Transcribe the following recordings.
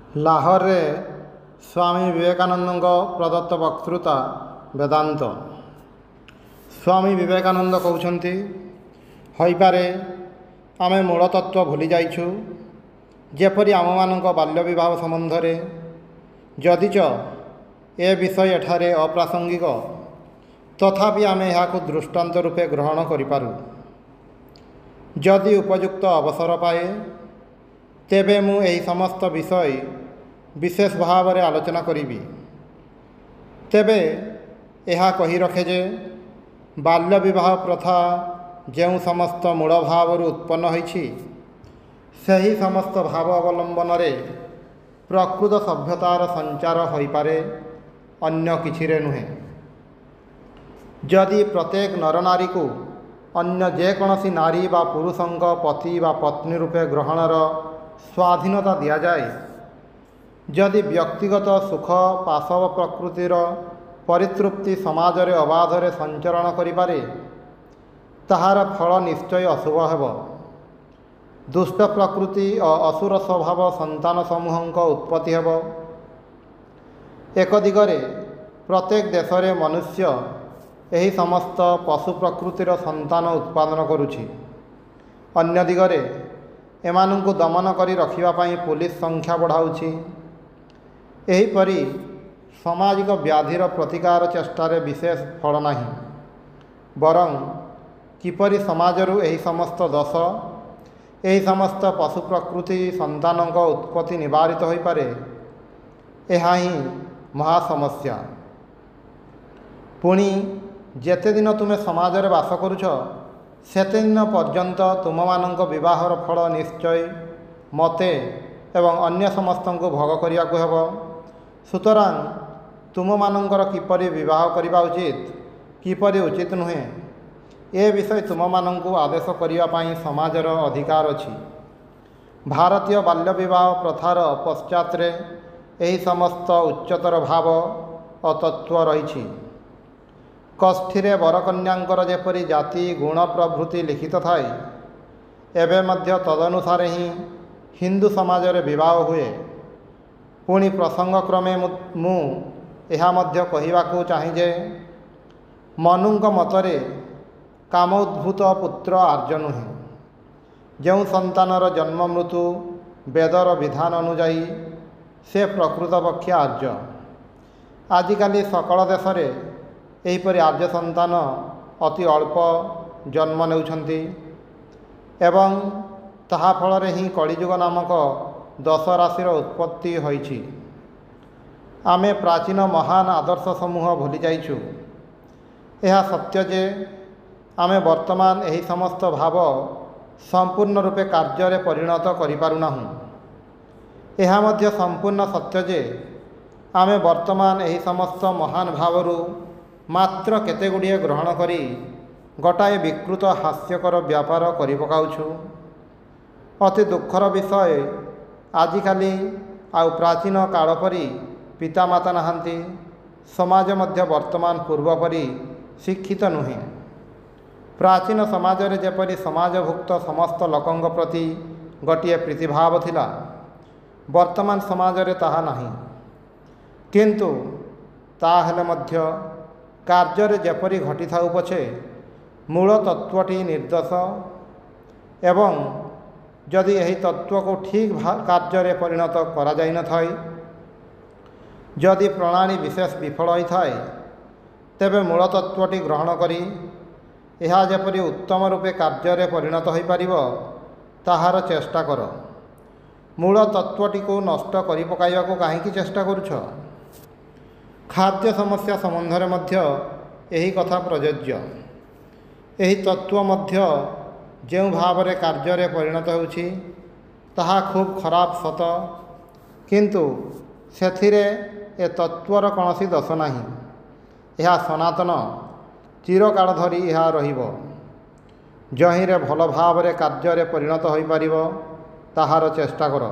ଲାହୋରରେ ସ୍ୱାମୀ ବିବେକାନନ୍ଦଙ୍କ ପ୍ରଦତ୍ତ ବକ୍ତୃତା ବେଦାନ୍ତ। ସ୍ୱାମୀ ବିବେକାନନ୍ଦ କହୁଛନ୍ତି, ହୋଇପାରେ ଆମେ ମୂଳ ତତ୍ତ୍ୱ ଭୁଲି ଯାଇଛୁ, ଯେପରି ଆମମାନଙ୍କ ବାଲ୍ୟ ବିବାହ ସମ୍ବନ୍ଧରେ। ଯଦିଚ ଏ ବିଷୟ ଏଠାରେ ଅପ୍ରାସଙ୍ଗିକ, ତଥାପି ଆମେ ଏହାକୁ ଦୃଷ୍ଟାନ୍ତ ରୂପେ ଗ୍ରହଣ କରିପାରୁ। ଯଦି ଉପଯୁକ୍ତ ଅବସର ପାଏ, ତେବେ ମୁଁ ଏହି ସମସ୍ତ ବିଷୟ ବିଶେଷ ଭାବରେ ଆଲୋଚନା କରିବି। ତେବେ ଏହା କହି ରଖେ ଯେ ବାଲ୍ୟ ବିବାହ ପ୍ରଥା ଯେଉଁ ସମସ୍ତ ମୂଳ ଭାବରୁ ଉତ୍ପନ୍ନ ହୋଇଛି, ସେହି ସମସ୍ତ ଭାବ ଅବଲମ୍ବନରେ ପ୍ରକୃତ ସଭ୍ୟତାର ସଞ୍ଚାର ହୋଇପାରେ, ଅନ୍ୟ କିଛିରେ ନୁହେଁ। ଯଦି ପ୍ରତ୍ୟେକ ନରନାରୀକୁ ଅନ୍ୟ ଯେକୌଣସି ନାରୀ ବା ପୁରୁଷଙ୍କ ପତି ବା ପତ୍ନୀ ରୂପେ ଗ୍ରହଣର ସ୍ୱାଧୀନତା ଦିଆଯାଏ, ଯଦି ବ୍ୟକ୍ତିଗତ ସୁଖ ପାଶବ ପ୍ରକୃତିର ପରିତୃପ୍ତି ସମାଜରେ ଅବାଧରେ ସଞ୍ଚରଣ କରିପାରେ, ତାହାର ଫଳ ନିଶ୍ଚୟ ଅଶୁଭ ହେବ। ଦୁଷ୍ଟ ପ୍ରକୃତି ଓ ଅସୁର ସ୍ୱଭାବ ସନ୍ତାନ ସମୂହଙ୍କ ଉତ୍ପତ୍ତି ହେବ। ଏକ ଦିଗରେ ପ୍ରତ୍ୟେକ ଦେଶରେ ମନୁଷ୍ୟ ଏହି ସମସ୍ତ ପଶୁ ପ୍ରକୃତିର ସନ୍ତାନ ଉତ୍ପାଦନ କରୁଛି, ଅନ୍ୟ ଦିଗରେ ଏମାନଙ୍କୁ ଦମନ କରି ରଖିବା ପାଇଁ ପୁଲିସ ସଂଖ୍ୟା ବଢ଼ାଉଛି। ଏହିପରି ସାମାଜିକ ବ୍ୟାଧିର ପ୍ରତିକାର ଚେଷ୍ଟାରେ ବିଶେଷ ଫଳ ନାହିଁ। ବରଂ କିପରି ସମାଜରୁ ଏହି ସମସ୍ତ ଦୋଷ, ଏହି ସମସ୍ତ ପଶୁ ପ୍ରକୃତି ସନ୍ତାନଙ୍କ ଉତ୍ପତ୍ତି ନିବାରିତ ହୋଇପାରେ, ଏହା ହିଁ ମହାସମସ୍ୟା। ପୁଣି ଯେତେଦିନ ତୁମେ ସମାଜରେ ବାସ କରୁଛ, ସେତେଦିନ ପର୍ଯ୍ୟନ୍ତ ତୁମମାନଙ୍କ ବିବାହର ଫଳ ନିଶ୍ଚୟ ମୋତେ ଏବଂ ଅନ୍ୟ ସମସ୍ତଙ୍କୁ ଭୋଗ କରିବାକୁ ହେବ। ସୁତରାଂ ତୁମମାନଙ୍କର କିପରି ବିବାହ କରିବା ଉଚିତ, କିପରି ଉଚିତ ନୁହେଁ, ଏ ବିଷୟ ତୁମମାନଙ୍କୁ ଆଦେଶ କରିବା ପାଇଁ ସମାଜର ଅଧିକାର ଅଛି। ଭାରତୀୟ ବାଲ୍ୟ ବିବାହ ପ୍ରଥାର ପଶ୍ଚାତରେ ଏହି ସମସ୍ତ ଉଚ୍ଚତର ଭାବ ଓ ତତ୍ତ୍ୱ ରହିଛି। କୋଷ୍ଠୀରେ ବରକନ୍ୟାଙ୍କର ଯେପରି ଜାତି ଗୁଣ ପ୍ରଭୃତି ଲିଖିତ ଥାଏ, ଏବେ ମଧ୍ୟ ତଦନୁସାରେ ହିଁ ହିନ୍ଦୁ ସମାଜରେ ବିବାହ ହୁଏ। ପୁଣି ପ୍ରସଙ୍ଗକ୍ରମେ ମୁଁ ଏହା ମଧ୍ୟ କହିବାକୁ ଚାହେଁ ଯେ ମନୁଙ୍କ ମତରେ କାମ ଉଦ୍ଭୂତ ପୁତ୍ର ଆର୍ଯ୍ୟ ନୁହେଁ। ଯେଉଁ ସନ୍ତାନର ଜନ୍ମ ମୃତ୍ୟୁ ବେଦର ବିଧାନ ଅନୁଯାୟୀ, ସେ ପ୍ରକୃତ ପକ୍ଷେ ଆର୍ଯ୍ୟ। ଆଜିକାଲି ସକଳ ଦେଶରେ ଏହିପରି ଆର୍ଯ୍ୟ ସନ୍ତାନ ଅତି ଅଳ୍ପ ଜନ୍ମ ନେଉଛନ୍ତି ଏବଂ ତାହା ଫଳରେ ହିଁ କଳିଯୁଗ ନାମକ ଦୋଷ ରାଶିର ଉତ୍ପତ୍ତି ହୋଇଛି। ଆମେ ପ୍ରାଚୀନ ମହାନ ଆଦର୍ଶ ସମୂହ ଭୁଲି ଯାଇଛୁ। ଏହା ସତ୍ୟ ଯେ ଆମେ ବର୍ତ୍ତମାନ ଏହି ସମସ୍ତ ଭାବ ସମ୍ପୂର୍ଣ୍ଣ ରୂପେ କାର୍ଯ୍ୟରେ ପରିଣତ କରିପାରୁନାହୁଁ। ଏହା ମଧ୍ୟ ସମ୍ପୂର୍ଣ୍ଣ ସତ୍ୟ ଯେ ଆମେ ବର୍ତ୍ତମାନ ଏହି ସମସ୍ତ ମହାନ ଭାବରୁ ମାତ୍ର କେତେଗୁଡ଼ିଏ ଗ୍ରହଣ କରି ଗୋଟାଏ ବିକୃତ ହାସ୍ୟକର ବ୍ୟାପାର କରି ପକାଉଛୁ। ଅତି ଦୁଃଖର ବିଷୟ, ଆଜିକାଲି ଆଉ ପ୍ରାଚୀନ କାଳ ପରି ପିତାମାତା ନାହାନ୍ତି। ସମାଜ ମଧ୍ୟ ବର୍ତ୍ତମାନ ପୂର୍ବ ପରି ଶିକ୍ଷିତ ନୁହେଁ। ପ୍ରାଚୀନ ସମାଜରେ ଯେପରି ସମାଜଭୁକ୍ତ ସମସ୍ତ ଲୋକଙ୍କ ପ୍ରତି ଗୋଟିଏ ପ୍ରୀତିଭାବ ଥିଲା, ବର୍ତ୍ତମାନ ସମାଜରେ ତାହା ନାହିଁ। କିନ୍ତୁ ତାହେଲେ ମଧ୍ୟ କାର୍ଯ୍ୟରେ ଯେପରି ଘଟିଥାଉ ପଛେ ମୂଳ ତତ୍ତ୍ୱଟି ନିର୍ଦ୍ଦୋଷ ଏବଂ ଯଦି ଏହି ତତ୍ତ୍ୱକୁ ଠିକ୍ କାର୍ଯ୍ୟରେ ପରିଣତ କରାଯାଇନଥାଏ, ଯଦି ପ୍ରଣାଳୀ ବିଶେଷ ବିଫଳ ହୋଇଥାଏ, ତେବେ ମୂଳ ତତ୍ତ୍ୱଟି ଗ୍ରହଣ କରି ଏହା ଯେପରି ଉତ୍ତମ ରୂପେ କାର୍ଯ୍ୟରେ ପରିଣତ ହୋଇପାରିବ, ତାହାର ଚେଷ୍ଟା କର। ମୂଳ ତତ୍ତ୍ୱଟିକୁ ନଷ୍ଟ କରି ପକାଇବାକୁ କାହିଁକି ଚେଷ୍ଟା କରୁଛ? ଖାଦ୍ୟ ସମସ୍ୟା ସମ୍ବନ୍ଧରେ ମଧ୍ୟ ଏହି କଥା ପ୍ରଯୋଜ୍ୟ। ଏହି ତତ୍ତ୍ୱ ମଧ୍ୟ ଯେଉଁ ଭାବରେ କାର୍ଯ୍ୟରେ ପରିଣତ ହେଉଛି, ତାହା ଖୁବ୍ ଖରାପ ସତ, କିନ୍ତୁ ସେଥିରେ ଏ ତତ୍ତ୍ୱର କୌଣସି ଦୋଷ ନାହିଁ। ଏହା ସନାତନ, ଚିରକାଳ ଧରି ଏହା ରହିବ। ଯହିଁରେ ଭଲ ଭାବରେ କାର୍ଯ୍ୟରେ ପରିଣତ ହୋଇପାରିବ, ତାହାର ଚେଷ୍ଟା କର।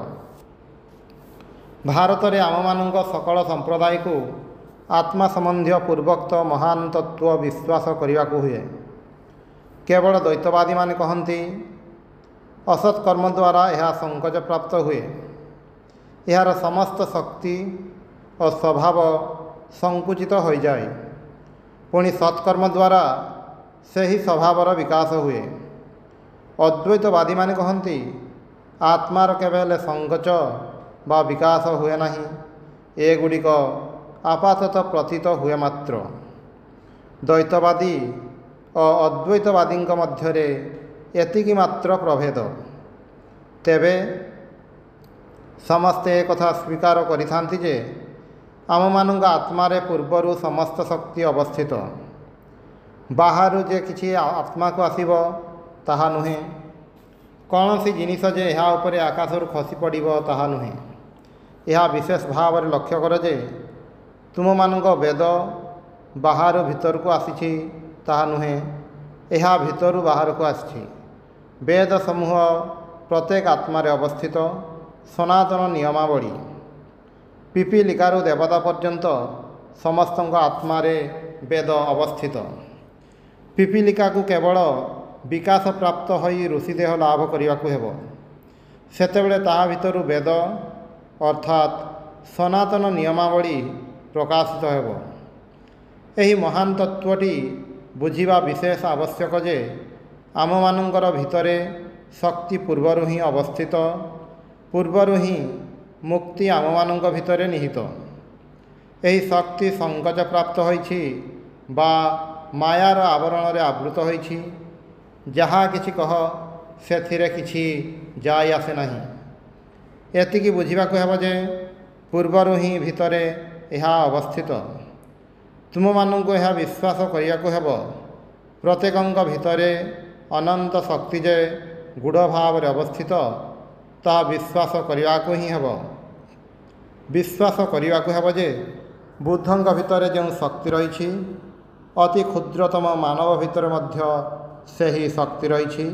ଭାରତରେ ଆମମାନଙ୍କ ସକଳ ସମ୍ପ୍ରଦାୟକୁ ଆତ୍ମା ସମ୍ବନ୍ଧୀୟ ପୂର୍ବୋକ୍ତ ମହାନ ତତ୍ତ୍ୱ ବିଶ୍ୱାସ କରିବାକୁ ହୁଏ। କେବଳ ଦ୍ୱୈତବାଦୀମାନେ କହନ୍ତି ଅସତ୍ କର୍ମ ଦ୍ୱାରା ଏହା ସଙ୍କୋଚ ପ୍ରାପ୍ତ ହୁଏ। ଏହାର ସମସ୍ତ ଶକ୍ତି ଓ ସ୍ୱଭାବ ସଙ୍କୁଚିତ ହୋଇଯାଏ। ପୁଣି ସତ୍କର୍ମ ଦ୍ୱାରା ସେହି ସ୍ୱଭାବର ବିକାଶ ହୁଏ। ଅଦ୍ୱୈତବାଦୀମାନେ କହନ୍ତି ଆତ୍ମାର କେବେ ହେଲେ ସଙ୍କୋଚ ବା ବିକାଶ ହୁଏ ନାହିଁ। ଏଗୁଡ଼ିକ ଆପାତତଃ ପ୍ରତୀତ ହୁଏ ମାତ୍ର। ଦ୍ୱୈତବାଦୀ ଓ ଅଦ୍ୱୈତବାଦୀଙ୍କ ମଧ୍ୟରେ ଏତିକି ମାତ୍ର ପ୍ରଭେଦ। ତେବେ ସମସ୍ତେ ଏକଥା ସ୍ୱୀକାର କରିଥାନ୍ତି ଯେ ଆମମାନଙ୍କ ଆତ୍ମାରେ ପୂର୍ବରୁ ସମସ୍ତ ଶକ୍ତି ଅବସ୍ଥିତ। ବାହାରୁ ଯେ କିଛି ଆତ୍ମାକୁ ଆସିବ ତାହା ନୁହେଁ। କୌଣସି ଜିନିଷ ଯେ ଏହା ଉପରେ ଆକାଶରୁ ଖସି ପଡ଼ିବ ତାହା ନୁହେଁ। ଏହା ବିଶେଷ ଭାବରେ ଲକ୍ଷ୍ୟ କର ଯେ ତୁମମାନଙ୍କ ବେଦ ବାହାରୁ ଭିତରକୁ ଆସିଛି ତାହା ନୁହେଁ, ଏହା ଭିତରୁ ବାହାରକୁ ଆସିଛି। ବେଦ ସମୂହ ପ୍ରତ୍ୟେକ ଆତ୍ମାରେ ଅବସ୍ଥିତ ସନାତନ ନିୟମାବଳୀ। ପିପିଲିକାରୁ ଦେବତା ପର୍ଯ୍ୟନ୍ତ ସମସ୍ତଙ୍କ ଆତ୍ମାରେ ବେଦ ଅବସ୍ଥିତ। ପିପିଲିକାକୁ କେବଳ ବିକାଶ ପ୍ରାପ୍ତ ହୋଇ ଋଷିଦେହ ଲାଭ କରିବାକୁ ହେବ। ସେତେବେଳେ ତାହା ଭିତରୁ ବେଦ ଅର୍ଥାତ୍ ସନାତନ ନିୟମାବଳୀ ପ୍ରକାଶିତ ହେବ। ଏହି ମହାନ ତତ୍ତ୍ୱଟି ବୁଝିବା ବିଶେଷ ଆବଶ୍ୟକ ଯେ ଆମମାନଙ୍କର ଭିତରେ ଶକ୍ତି ପୂର୍ବରୁ ହିଁ ଅବସ୍ଥିତ। ପୂର୍ବରୁ ହିଁ ମୁକ୍ତି ଆମମାନଙ୍କ ଭିତରେ ନିହିତ। ଏହି ଶକ୍ତି ସଙ୍କୋଚ ପ୍ରାପ୍ତ ହୋଇଛି ବା ମାୟାର ଆବରଣରେ ଆବୃତ ହୋଇଛି। ଯାହା କିଛି କହ ସେଥିରେ କିଛି ଯାଇ ଆସେ ନାହିଁ। ଏତିକି ବୁଝିବାକୁ ହେବ ଯେ ପୂର୍ବରୁ ହିଁ ଭିତରେ ଏହା ଅବସ୍ଥିତ। ତୁମମାନଙ୍କୁ ଏହା ବିଶ୍ୱାସ କରିବାକୁ ହେବ ପ୍ରତ୍ୟେକଙ୍କ ଭିତରେ ଅନନ୍ତ ଶକ୍ତି ଯେ ଗୂଢ଼ ଭାବରେ ଅବସ୍ଥିତ ତାହା ବିଶ୍ୱାସ କରିବାକୁ ହିଁ ହେବ। ବିଶ୍ୱାସ କରିବାକୁ ହେବ ଯେ ବୁଦ୍ଧଙ୍କ ଭିତରେ ଯେଉଁ ଶକ୍ତି ରହିଛି ଅତି କ୍ଷୁଦ୍ରତମ ମାନବ ଭିତରେ ମଧ୍ୟ ସେହି ଶକ୍ତି ରହିଛି।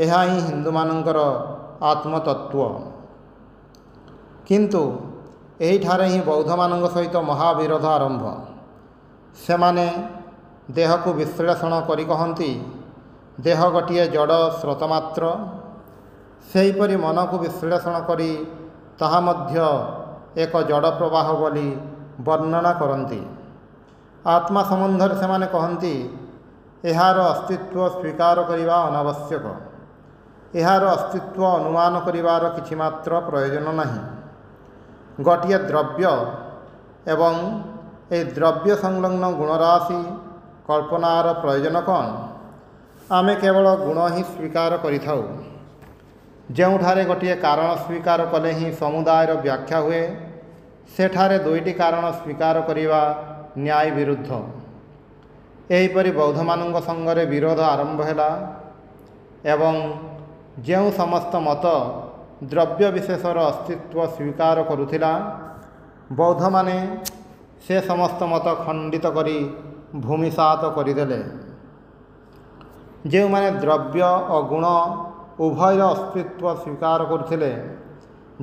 ଏହା ହିଁ ହିନ୍ଦୁମାନଙ୍କର ଆତ୍ମତତ୍ତ୍ୱ। କିନ୍ତୁ ଏହିଠାରେ ହିଁ ବୌଦ୍ଧମାନଙ୍କ ସହିତ ମହାବିରୋଧ ଆରମ୍ଭ। ସେମାନେ ଦେହକୁ ବିଶ୍ଳେଷଣ କରି କହନ୍ତି ଦେହ ଗୋଟିଏ ଜଡ଼ ସ୍ରୋତ ମାତ୍ର। ସେହିପରି ମନକୁ ବିଶ୍ଳେଷଣ କରି ତାହା ମଧ୍ୟ ଏକ ଜଡ଼ ପ୍ରବାହ ବୋଲି ବର୍ଣ୍ଣନା କରନ୍ତି। ଆତ୍ମା ସମ୍ବନ୍ଧରେ ସେମାନେ କହନ୍ତି ଏହାର ଅସ୍ତିତ୍ୱ ସ୍ୱୀକାର କରିବା ଅନାବଶ୍ୟକ। ଏହାର ଅସ୍ତିତ୍ୱ ଅନୁମାନ କରିବାର କିଛି ମାତ୍ର ପ୍ରୟୋଜନ ନାହିଁ। ଗୋଟିଏ ଦ୍ରବ୍ୟ ଏବଂ ଏହି ଦ୍ରବ୍ୟ ସଂଲଗ୍ନ ଗୁଣରାଶି କଳ୍ପନାର ପ୍ରୟୋଜନ କ'ଣ? ଆମେ କେବଳ ଗୁଣ ହିଁ ସ୍ୱୀକାର କରିଥାଉ। ଯେଉଁଠାରେ ଗୋଟିଏ କାରଣ ସ୍ୱୀକାର କଲେ ହିଁ ସମୁଦାୟର ବ୍ୟାଖ୍ୟା ହୁଏ ସେଠାରେ ଦୁଇଟି କାରଣ ସ୍ୱୀକାର କରିବା ନ୍ୟାୟ ବିରୁଦ୍ଧ। ଏହିପରି ବୌଦ୍ଧମାନଙ୍କ ସଙ୍ଗରେ ବିରୋଧ ଆରମ୍ଭ ହେଲା ଏବଂ ଯେଉଁ ସମସ୍ତ ମତ ଦ୍ରବ୍ୟ ବିଶେଷର ଅସ୍ତିତ୍ୱ ସ୍ୱୀକାର କରୁଥିଲା ବୌଦ୍ଧମାନେ ସେ ସମସ୍ତ ମତ ଖଣ୍ଡିତ କରି ଭୂମିସାତ କରିଦେଲେ। ଯେଉଁମାନେ ଦ୍ରବ୍ୟ ଓ ଗୁଣ ଉଭୟର ଅସ୍ତିତ୍ୱ ସ୍ୱୀକାର କରୁଥିଲେ,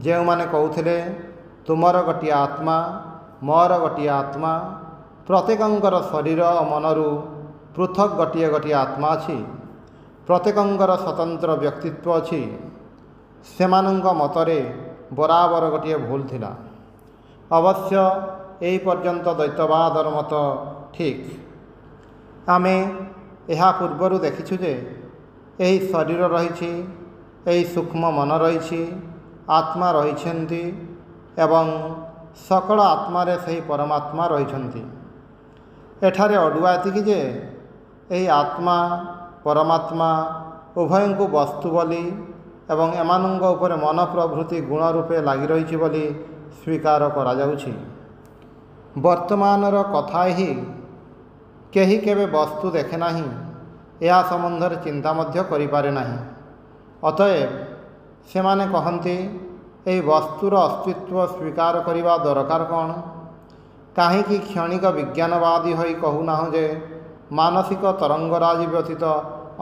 ଯେଉଁମାନେ କହୁଥିଲେ ତୁମର ଗୋଟିଏ ଆତ୍ମା ମୋର ଗୋଟିଏ ଆତ୍ମା, ପ୍ରତ୍ୟେକଙ୍କର ଶରୀର ଓ ମନରୁ ପୃଥକ୍ ଗୋଟିଏ ଗୋଟିଏ ଆତ୍ମା ଅଛି, ପ୍ରତ୍ୟେକଙ୍କର ସ୍ୱତନ୍ତ୍ର ବ୍ୟକ୍ତିତ୍ୱ ଅଛି, ସେମାନଙ୍କ ମତରେ ବରାବର ଗୋଟିଏ ଭୁଲ ଥିଲା। ଅବଶ୍ୟ ଏହି ପର୍ଯ୍ୟନ୍ତ ଦ୍ୱୈତବାଦର ମତ ଠିକ୍। ଆମେ ଏହା ପୂର୍ବରୁ ଦେଖିଛୁ ଯେ ଏହି ଶରୀର ରହିଛି, ଏହି ସୂକ୍ଷ୍ମ ମନ ରହିଛି, ଆତ୍ମା ରହିଛନ୍ତି ଏବଂ ସକଳ ଆତ୍ମାରେ ସେହି ପରମାତ୍ମା ରହିଛନ୍ତି। ଏଠାରେ ଅଡ଼ୁଆ ଏତିକି ଯେ ଏହି ଆତ୍ମା ପରମାତ୍ମା ଉଭୟଙ୍କୁ ବସ୍ତୁ ବୋଲି ଏବଂ ଏମାନଙ୍କ ଉପରେ ମନ ପ୍ରଭୃତି ଗୁଣ ରୂପେ ଲାଗି ରହିଛି ବୋଲି ସ୍ୱୀକାର କରାଯାଉଛି। ବର୍ତ୍ତମାନର କଥା ଏହି କେହି କେବେ ବସ୍ତୁ ଦେଖେ ନାହିଁ, ଏହା ସମ୍ବନ୍ଧରେ ଚିନ୍ତା ମଧ୍ୟ କରିପାରେ ନାହିଁ। ଅତଏବ ସେମାନେ କହନ୍ତି ଏହି ବସ୍ତୁର ଅସ୍ତିତ୍ୱ ସ୍ୱୀକାର କରିବା ଦରକାର କ'ଣ? କାହିଁକି କ୍ଷଣିକ ବିଜ୍ଞାନବାଦୀ ହୋଇ କହୁନାହୁଁ ଯେ ମାନସିକ ତରଙ୍ଗରାଜି ବ୍ୟତୀତ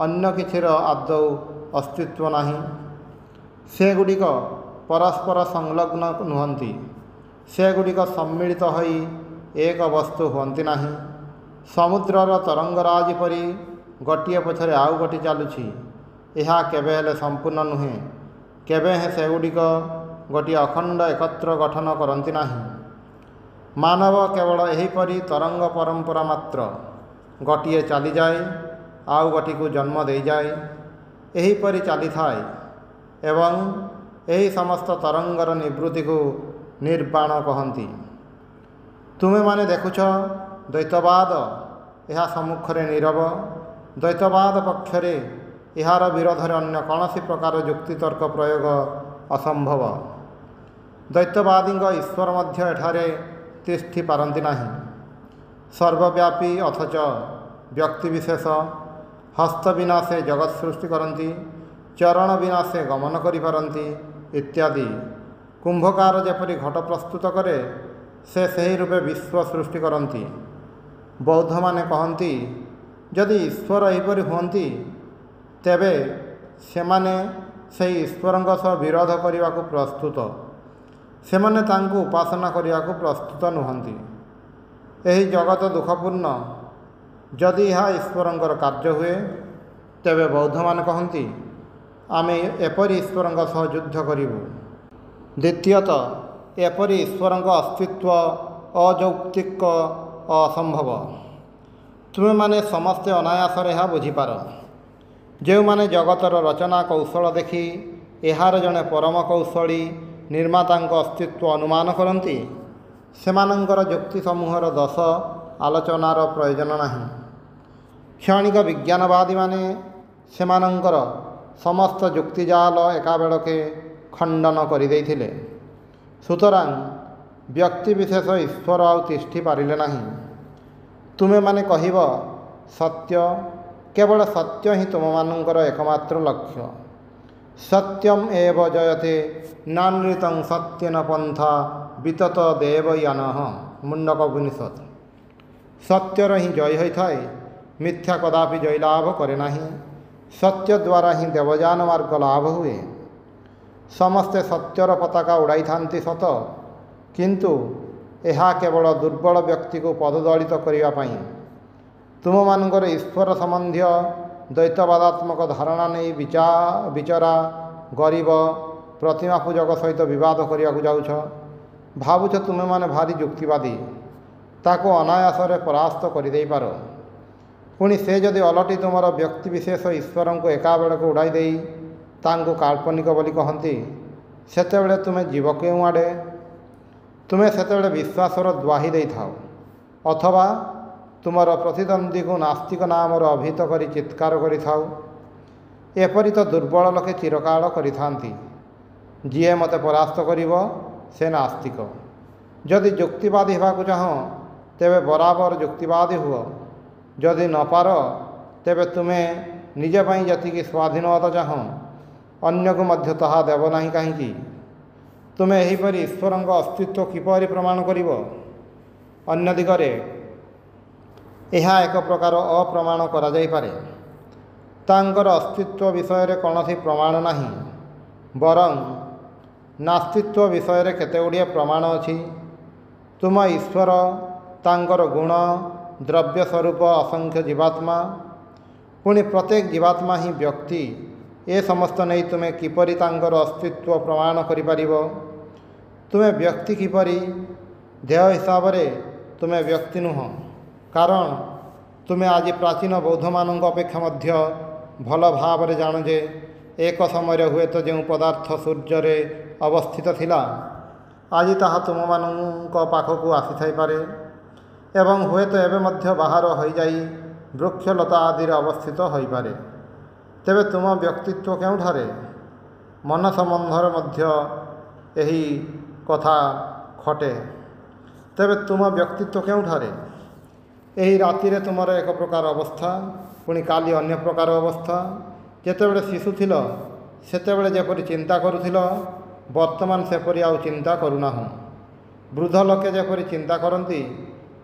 ଅନ୍ୟ କିଛିର ଆଦୌ ଅସ୍ତିତ୍ୱ ନାହିଁ? ସେଗୁଡ଼ିକ ପରସ୍ପର ସଂଲଗ୍ନ ନୁହନ୍ତି। ସେଗୁଡ଼ିକ ସମ୍ମିଳିତ ହୋଇ ଏକ ବସ୍ତୁ ହୁଅନ୍ତି ନାହିଁ। ସମୁଦ୍ରର ତରଙ୍ଗରାଜି ପରି ଗୋଟିଏ ପଛରେ ଆଉ ଗୋଟିଏ ଚାଲୁଛି। ଏହା କେବେ ହେଲେ ସମ୍ପୂର୍ଣ୍ଣ ନୁହେଁ। କେବେ ହେଁ ସେଗୁଡ଼ିକ ଗୋଟିଏ ଅଖଣ୍ଡ ଏକତ୍ର ଗଠନ କରନ୍ତି ନାହିଁ। ମାନବ କେବଳ ଏହିପରି ତରଙ୍ଗ ପରମ୍ପରା ମାତ୍ର। ଗୋଟିଏ ଚାଲିଯାଏ, ଆଉ ଗୋଟିକୁ ଜନ୍ମ ଦେଇଯାଏ, ଏହିପରି ଚାଲିଥାଏ ଏବଂ ଏହି ସମସ୍ତ ତରଙ୍ଗର ନିବୃତ୍ତିକୁ ନିର୍ବାଣ କହନ୍ତି। ତୁମେମାନେ ଦେଖୁଛ, ଦ୍ୱୈତବାଦ ଏହା ସମ୍ମୁଖରେ ନୀରବ। ଦ୍ୱୈତବାଦ ପକ୍ଷରେ ଏହାର ବିରୋଧରେ ଅନ୍ୟ କୌଣସି ପ୍ରକାର ଯୁକ୍ତିତର୍କ ପ୍ରୟୋଗ ଅସମ୍ଭବ। ଦ୍ୱୈତବାଦୀଙ୍କ ଈଶ୍ୱର ମଧ୍ୟ ଏଠାରେ ତିଷ୍ଠି ପାରନ୍ତି ନାହିଁ। ସର୍ବବ୍ୟାପୀ ଅଥଚ ବ୍ୟକ୍ତିବିଶେଷ। ହସ୍ତ ବିନା ସେ ଜଗତ ସୃଷ୍ଟି କରନ୍ତି, ଚରଣ ବିନା ସେ ଗମନ କରିପାରନ୍ତି ଇତ୍ୟାଦି। କୁମ୍ଭକାର ଯେପରି ଘଟ ପ୍ରସ୍ତୁତ କରେ, ସେ ସେହି ରୂପେ ବିଶ୍ୱ ସୃଷ୍ଟି କରନ୍ତି। ବୌଦ୍ଧମାନେ କହନ୍ତି, ଯଦି ଈଶ୍ୱର ଏହିପରି ହୁଅନ୍ତି, ତେବେ ସେମାନେ ସେହି ଈଶ୍ୱରଙ୍କ ସହ ବିରୋଧ କରିବାକୁ ପ୍ରସ୍ତୁତ। ସେମାନେ ତାଙ୍କୁ ଉପାସନା କରିବାକୁ ପ୍ରସ୍ତୁତ ନୁହନ୍ତି। ଏହି ଜଗତ ଦୁଃଖପୂର୍ଣ୍ଣ। ଯଦି ଏହା ଈଶ୍ୱରଙ୍କର କାର୍ଯ୍ୟ ହୁଏ, ତେବେ ବୌଦ୍ଧମାନେ କହନ୍ତି, ଆମେ ଏପରି ଈଶ୍ୱରଙ୍କ ସହ ଯୁଦ୍ଧ କରିବୁ। ଦ୍ୱିତୀୟତଃ, ଏପରି ଈଶ୍ୱରଙ୍କ ଅସ୍ତିତ୍ୱ ଅଯୌକ୍ତିକ ଓ ଅସମ୍ଭବ। ତୁମେମାନେ ସମସ୍ତେ ଅନାୟାସରେ ଏହା ବୁଝିପାର। ଯେଉଁମାନେ ଜଗତର ରଚନା କୌଶଳ ଦେଖି ଏହାର ଜଣେ ପରମ କୌଶଳୀ ନିର୍ମାତାଙ୍କ ଅସ୍ତିତ୍ୱ ଅନୁମାନ କରନ୍ତି, ସେମାନଙ୍କର ଯୁକ୍ତି ସମୂହର ଦୋଷ ଆଲୋଚନାର ପ୍ରୟୋଜନ ନାହିଁ। କ୍ଷଣିକ ବିଜ୍ଞାନବାଦୀମାନେ ସେମାନଙ୍କର ସମସ୍ତ ଯୁକ୍ତିଜାଲ ଏକାବେଳକେ ଖଣ୍ଡନ କରିଦେଇଥିଲେ। ସୁତରାଂ ବ୍ୟକ୍ତିବିଶେଷ ଈଶ୍ୱର ଆଉ ତିଷ୍ଠି ପାରିଲେ ନାହିଁ। ତୁମେମାନେ କହିବ, ସତ୍ୟ, କେବଳ ସତ୍ୟ ହିଁ ତୁମମାନଙ୍କର ଏକମାତ୍ର ଲକ୍ଷ୍ୟ। ସତ୍ୟମ୍ ଏବ ଜୟତେ ନାନୃତଂ ସତ୍ୟେନ ପନ୍ଥା ବିତତ ଦେବୟାନଃ। ମୁଣ୍ଡକ ଉପନିଷଦ। ସତ୍ୟର ହିଁ ଜୟ ହୋଇଥାଏ, ମିଥ୍ୟା କଦାପି ଜୟଲାଭ କରେ ନାହିଁ। ସତ୍ୟ ଦ୍ୱାରା ହିଁ ଦେବଯାନ ମାର୍ଗ ଲାଭ ହୁଏ। ସମସ୍ତେ ସତ୍ୟର ପତାକା ଉଡ଼ାଇଥାନ୍ତି ସତ, କିନ୍ତୁ ଏହା କେବଳ ଦୁର୍ବଳ ବ୍ୟକ୍ତିକୁ ପଦଦଳିତ କରିବା ପାଇଁ। ତୁମମାନଙ୍କର ଈଶ୍ୱର ସମ୍ବନ୍ଧୀୟ ଦ୍ୱୈତବାଦାତ୍ମକ ଧାରଣା ନେଇ ବିଚରା ଗରିବ ପ୍ରତିମା ପୂଜକ ସହିତ ବିବାଦ କରିବାକୁ ଯାଉଛ। ଭାବୁଛ ତୁମେମାନେ ଭାରି ଯୁକ୍ତିବାଦୀ, ତାକୁ ଅନାୟାସରେ ପରାସ୍ତ କରିଦେଇପାର। ପୁଣି ସେ ଯଦି ଓଲଟି ତୁମର ବ୍ୟକ୍ତିବିଶେଷ ଈଶ୍ୱରଙ୍କୁ ଏକାବେଳକୁ ଉଡ଼ାଇ ଦେଇ ତାଙ୍କୁ କାଳ୍ପନିକ ବୋଲି କହନ୍ତି, ସେତେବେଳେ ତୁମେ ଯିବ କେଉଁ ଆଡ଼େ? ତୁମେ ସେତେବେଳେ ବିଶ୍ୱାସର ଦ୍ୱାହି ଦେଇଥାଅ, ଅଥବା ତୁମର ପ୍ରତିଦ୍ୱନ୍ଦ୍ୱୀକୁ ନାସ୍ତିକ ନାମରେ ଅଭିହିତ କରି ଚିତ୍କାର କରିଥାଉ। ଏପରି ତ ଦୁର୍ବଳ ଲୋକେ ଚିରକାଳ କରିଥାନ୍ତି। ଯିଏ ମୋତେ ପରାସ୍ତ କରିବ, ସେ ନାସ୍ତିକ। ଯଦି ଯୁକ୍ତିବାଦୀ ହେବାକୁ ଚାହଁ, ତେବେ ବରାବର ଯୁକ୍ତିବାଦୀ ହୁଅ। ଯଦି ନ ପାର, ତେବେ ତୁମେ ନିଜ ପାଇଁ ଯେତିକି ସ୍ୱାଧୀନତା ଚାହଁ, ଅନ୍ୟକୁ ମଧ୍ୟ ତାହା ଦେବ ନାହିଁ କାହିଁକି? ତୁମେ ଏହିପରି ଈଶ୍ୱରଙ୍କ ଅସ୍ତିତ୍ୱ କିପରି ପ୍ରମାଣ କରିବ? ଅନ୍ୟ ଦିଗରେ ଏହା ଏକ ପ୍ରକାର ଅପ୍ରମାଣ କରାଯାଇପାରେ। ତାଙ୍କର ଅସ୍ତିତ୍ୱ ବିଷୟରେ କୌଣସି ପ୍ରମାଣ ନାହିଁ, ବରଂ ନାସ୍ତିତ୍ୱ ବିଷୟରେ କେତେଗୁଡ଼ିଏ ପ୍ରମାଣ ଅଛି। ତୁମ ଈଶ୍ୱର, ତାଙ୍କର ଗୁଣ, ଦ୍ରବ୍ୟ ସ୍ୱରୂପ ଅସଂଖ୍ୟ ଜୀବାତ୍ମା, ପୁଣି ପ୍ରତ୍ୟେକ ଜୀବାତ୍ମା ହିଁ ବ୍ୟକ୍ତି, ଏ ସମସ୍ତ ନେଇ ତୁମେ କିପରି ତାଙ୍କର ଅସ୍ତିତ୍ୱ ପ୍ରମାଣ କରିପାରିବ? ତୁମେ ବ୍ୟକ୍ତି କିପରି? ଦେହ ହିସାବରେ ତୁମେ ବ୍ୟକ୍ତି ନୁହଁ, କାରଣ ତୁମେ ଆଜି ପ୍ରାଚୀନ ବୌଦ୍ଧମାନଙ୍କ ଅପେକ୍ଷା ମଧ୍ୟ ଭଲ ଭାବରେ ଜାଣ ଯେ ଏକ ସମୟରେ ହୁଏତ ଯେଉଁ ପଦାର୍ଥ ସୂର୍ଯ୍ୟରେ ଅବସ୍ଥିତ ଥିଲା, ଆଜି ତାହା ତୁମମାନଙ୍କ ପାଖକୁ ଆସିଥାଇପାରେ ଏବଂ ହୁଏତ ଏବେ ମଧ୍ୟ ବାହାର ହୋଇଯାଇ ବୃକ୍ଷଲତା ଆଦିରେ ଅବସ୍ଥିତ ହୋଇପାରେ। ତେବେ ତୁମ ବ୍ୟକ୍ତିତ୍ୱ କେଉଁଠାରେ? ମନ ସମ୍ବନ୍ଧରେ ମଧ୍ୟ ଏହି କଥା ଖଟେ। ତେବେ ତୁମ ବ୍ୟକ୍ତିତ୍ୱ କେଉଁଠାରେ? ଏହି ରାତିରେ ତୁମର ଏକ ପ୍ରକାର ଅବସ୍ଥା, ପୁଣି କାଲି ଅନ୍ୟ ପ୍ରକାର ଅବସ୍ଥା। ଯେତେବେଳେ ଶିଶୁ ଥିଲ, ସେତେବେଳେ ଯେପରି ଚିନ୍ତା କରୁଥିଲ, ବର୍ତ୍ତମାନ ସେପରି ଆଉ ଚିନ୍ତା କରୁନାହୁଁ। ବୃଦ୍ଧ ଲୋକେ ଯେପରି ଚିନ୍ତା କରନ୍ତି,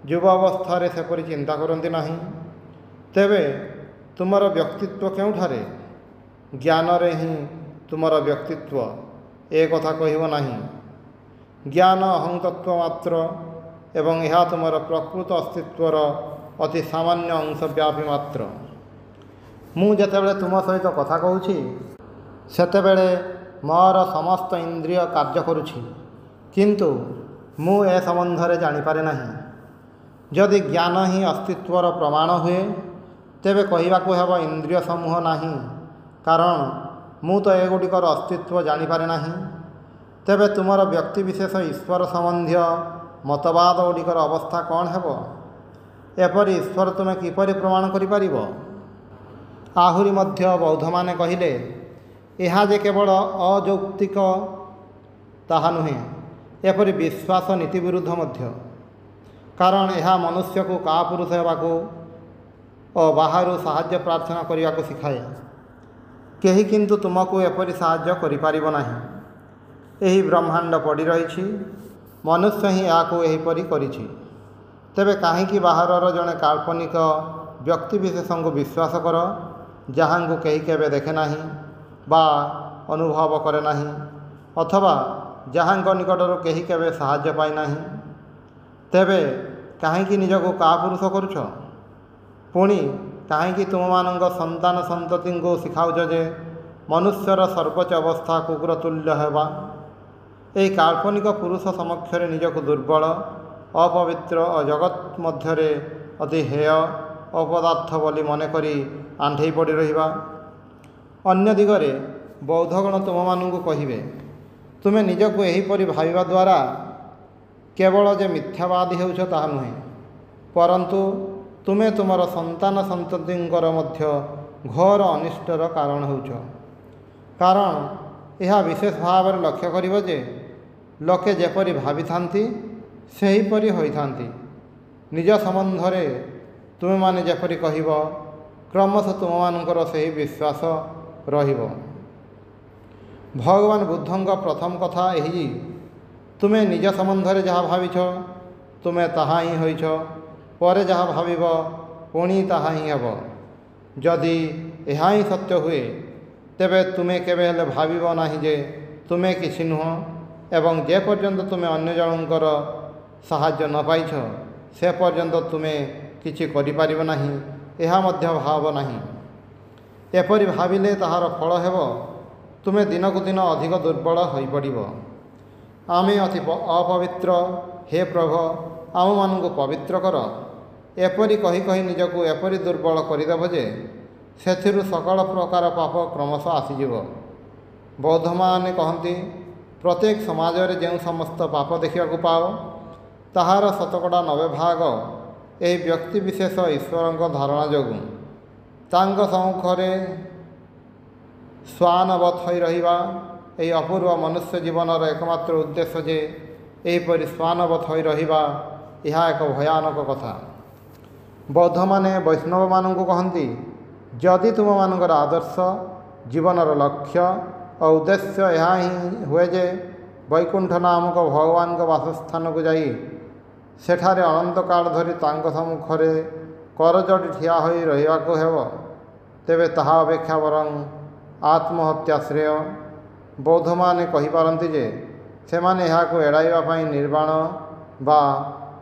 ଯୁବ ଅବସ୍ଥାରେ ସେପରି ଚିନ୍ତା କରନ୍ତି ନାହିଁ। ତେବେ ତୁମର ବ୍ୟକ୍ତିତ୍ୱ କେଉଁଠାରେ? ଜ୍ଞାନରେ ହିଁ ତୁମର ବ୍ୟକ୍ତିତ୍ୱ, ଏ କଥା କହିବ ନାହିଁ। ଜ୍ଞାନ ଅହଂତତ୍ୱ ମାତ୍ର ଏବଂ ଏହା ତୁମର ପ୍ରକୃତ ଅସ୍ତିତ୍ୱର ଅତି ସାମାନ୍ୟ ଅଂଶ ବ୍ୟାପୀ ମାତ୍ର। ମୁଁ ଯେତେବେଳେ ତୁମ ସହିତ କଥା କହୁଛି, ସେତେବେଳେ ମୋର ସମସ୍ତ ଇନ୍ଦ୍ରିୟ କାର୍ଯ୍ୟ କରୁଛି, କିନ୍ତୁ ମୁଁ ଏ ସମ୍ବନ୍ଧରେ ଜାଣିପାରେ ନାହିଁ। ଯଦି ଜ୍ଞାନ ହିଁ ଅସ୍ତିତ୍ୱର ପ୍ରମାଣ ହୁଏ, ତେବେ କହିବାକୁ ହେବ ଇନ୍ଦ୍ରିୟ ସମୂହ ନାହିଁ, କାରଣ ମୁଁ ତ ଏଗୁଡ଼ିକର ଅସ୍ତିତ୍ୱ ଜାଣିପାରେ ନାହିଁ। ତେବେ ତୁମର ବ୍ୟକ୍ତିବିଶେଷ ଈଶ୍ୱର ସମ୍ବନ୍ଧୀୟ ମତବାଦ ଗୁଡ଼ିକର ଅବସ୍ଥା କ'ଣ ହେବ? ଏପରି ଈଶ୍ୱର ତୁମେ କିପରି ପ୍ରମାଣ କରିପାରିବ? ଆହୁରି ମଧ୍ୟ ବୌଦ୍ଧମାନେ କହିଲେ, ଏହା ଯେ କେବଳ ଅଯୌକ୍ତିକ ତାହା ନୁହେଁ, ଏପରି ବିଶ୍ୱାସ ନୀତି ବିରୁଦ୍ଧ ମଧ୍ୟ। କାରଣ ଏହା ମନୁଷ୍ୟକୁ କାପୁରୁଷ ହେବାକୁ ଓ ବାହାରୁ ସାହାଯ୍ୟ ପ୍ରାର୍ଥନା କରିବାକୁ ଶିଖାଏ। କେହି କିନ୍ତୁ ତୁମକୁ ଏପରି ସାହାଯ୍ୟ କରିପାରିବ ନାହିଁ। ଏହି ବ୍ରହ୍ମାଣ୍ଡ ପଡ଼ି ରହିଛି, ମନୁଷ୍ୟ ହିଁ ଏହାକୁ ଏହିପରି କରିଛି। ତେବେ କାହିଁକି ବାହାରର ଜଣେ କାଳ୍ପନିକ ବ୍ୟକ୍ତିବିଶେଷଙ୍କୁ ବିଶ୍ୱାସ କର, ଯାହାଙ୍କୁ କେହି କେବେ ଦେଖେ ନାହିଁ ବା ଅନୁଭବ କରେ ନାହିଁ, ଅଥବା ଯାହାଙ୍କ ନିକଟରୁ କେହି କେବେ ସାହାଯ୍ୟ ପାଇନାହିଁ? ତେବେ କାହିଁକି ନିଜକୁ କାପୁରୁଷ କରୁଛ? ପୁଣି କାହିଁକି ତୁମମାନଙ୍କ ସନ୍ତାନ ସନ୍ତତିଙ୍କୁ ଶିଖାଉଛ ଯେ ମନୁଷ୍ୟର ସର୍ବୋଚ୍ଚ ଅବସ୍ଥା କୁକୁର ତୁଲ୍ୟ ହେବା? ଏହି କାଳ୍ପନିକ ପୁରୁଷ ସମକ୍ଷରେ ନିଜକୁ ଦୁର୍ବଳ, ଅପବିତ୍ର ଓ ଜଗତ ମଧ୍ୟରେ ଅତି ହେୟ ଅପଦାର୍ଥ ବୋଲି ମନେକରି ଆଣ୍ଠେଇ ପଡ଼ି ରହିବା। ଅନ୍ୟ ଦିଗରେ ବୌଦ୍ଧଗଣ ତୁମମାନଙ୍କୁ କହିବେ, ତୁମେ ନିଜକୁ ଏହିପରି ଭାବିବା ଦ୍ୱାରା କେବଳ ଯେ ମିଥ୍ୟାବାଦୀ ହେଉଛ ତାହା ନୁହେଁ, ପରନ୍ତୁ ତୁମେ ତୁମର ସନ୍ତାନ ସନ୍ତତିଙ୍କର ମଧ୍ୟ ଘୋର ଅନିଷ୍ଟର କାରଣ ହେଉଛ। କାରଣ ଏହା ବିଶେଷ ଭାବରେ ଲକ୍ଷ୍ୟ କରିବ ଯେ ଲୋକେ ଯେପରି ଭାବିଥାନ୍ତି ସେହିପରି ହୋଇଥାନ୍ତି। ନିଜ ସମ୍ବନ୍ଧରେ ତୁମେମାନେ ଯେପରି କହିବ, କ୍ରମଶଃ ତୁମମାନଙ୍କର ସେହି ବିଶ୍ୱାସ ରହିବ। ଭଗବାନ ବୁଦ୍ଧଙ୍କ ପ୍ରଥମ କଥା ଏହି, ତୁମେ ନିଜ ସମ୍ବନ୍ଧରେ ଯାହା ଭାବିଛ ତୁମେ ତାହା ହିଁ ହୋଇଛ, ପରେ ଯାହା ଭାବିବ ପୁଣି ତାହା ହିଁ ହେବ। ଯଦି ଏହା ହିଁ ସତ୍ୟ ହୁଏ, ତେବେ ତୁମେ କେବେ ହେଲେ ଭାବିବ ନାହିଁ ଯେ ତୁମେ କିଛି ନୁହଁ, ଏବଂ ଯେ ପର୍ଯ୍ୟନ୍ତ ତୁମେ ଅନ୍ୟ ଜଣଙ୍କର ସାହାଯ୍ୟ ନ ପାଇଛ ସେ ପର୍ଯ୍ୟନ୍ତ ତୁମେ କିଛି କରିପାରିବ ନାହିଁ, ଏହା ମଧ୍ୟ ଭାବ ନାହିଁ। ଏପରି ଭାବିଲେ ତାହାର ଫଳ ହେବ, ତୁମେ ଦିନକୁ ଦିନ ଅଧିକ ଦୁର୍ବଳ ହୋଇପଡ଼ିବ। ଆମେ ଅତି ଅପବିତ୍ର, ହେ ପ୍ରଭୁ ଆମମାନଙ୍କୁ ପବିତ୍ର କର। ଏପରି କହି କହି ନିଜକୁ ଏପରି ଦୁର୍ବଳ କରିଦେବ ଯେ ସେଥିରୁ ସକଳ ପ୍ରକାର ପାପ କ୍ରମଶଃ ଆସିଯିବ। ବୌଦ୍ଧମାନେ କହନ୍ତି, ପ୍ରତ୍ୟେକ ସମାଜରେ ଯେଉଁ ସମସ୍ତ ପାପ ଦେଖିବାକୁ ପାଅ, ତାହାର ଶତକଡ଼ା 90% ଏହି ବ୍ୟକ୍ତିବିଶେଷ ଈଶ୍ୱରଙ୍କ ଧାରଣା ଯୋଗୁଁ। ତାଙ୍କ ସମ୍ମୁଖରେ ଶ୍ୱାନବତ୍ ହୋଇ ରହିବା ଏହି ଅପୂର୍ବ ମନୁଷ୍ୟ ଜୀବନର ଏକମାତ୍ର ଉଦ୍ଦେଶ୍ୟ ଯେ ଏହିପରି ଶ୍ୱାନବତ୍ ହୋଇ ରହିବା, ଏହା ଏକ ଭୟାନକ କଥା। ବୌଦ୍ଧମାନେ ବୈଷ୍ଣବମାନଙ୍କୁ କହନ୍ତି, ଯଦି ତୁମମାନଙ୍କର ଆଦର୍ଶ ଜୀବନର ଲକ୍ଷ୍ୟ ଓ ଉଦ୍ଦେଶ୍ୟ ଏହା ହିଁ ହୁଏ ଯେ ବୈକୁଣ୍ଠ ନାମକ ଭଗବାନଙ୍କ ବାସସ୍ଥାନକୁ ଯାଇ ସେଠାରେ ଅନନ୍ତକାଳ ଧରି ତାଙ୍କ ସମ୍ମୁଖରେ କରଯୋଡ଼ି ଠିଆ ହୋଇ ରହିବାକୁ ହେବ, ତେବେ ତାହା ଅପେକ୍ଷା ବରଂ ଆତ୍ମହତ୍ୟା ଶ୍ରେୟ। ବୌଦ୍ଧମାନେ କହିପାରନ୍ତି ଯେ ସେମାନେ ଏହାକୁ ଏଡ଼ାଇବା ପାଇଁ ନିର୍ବାଣ ବା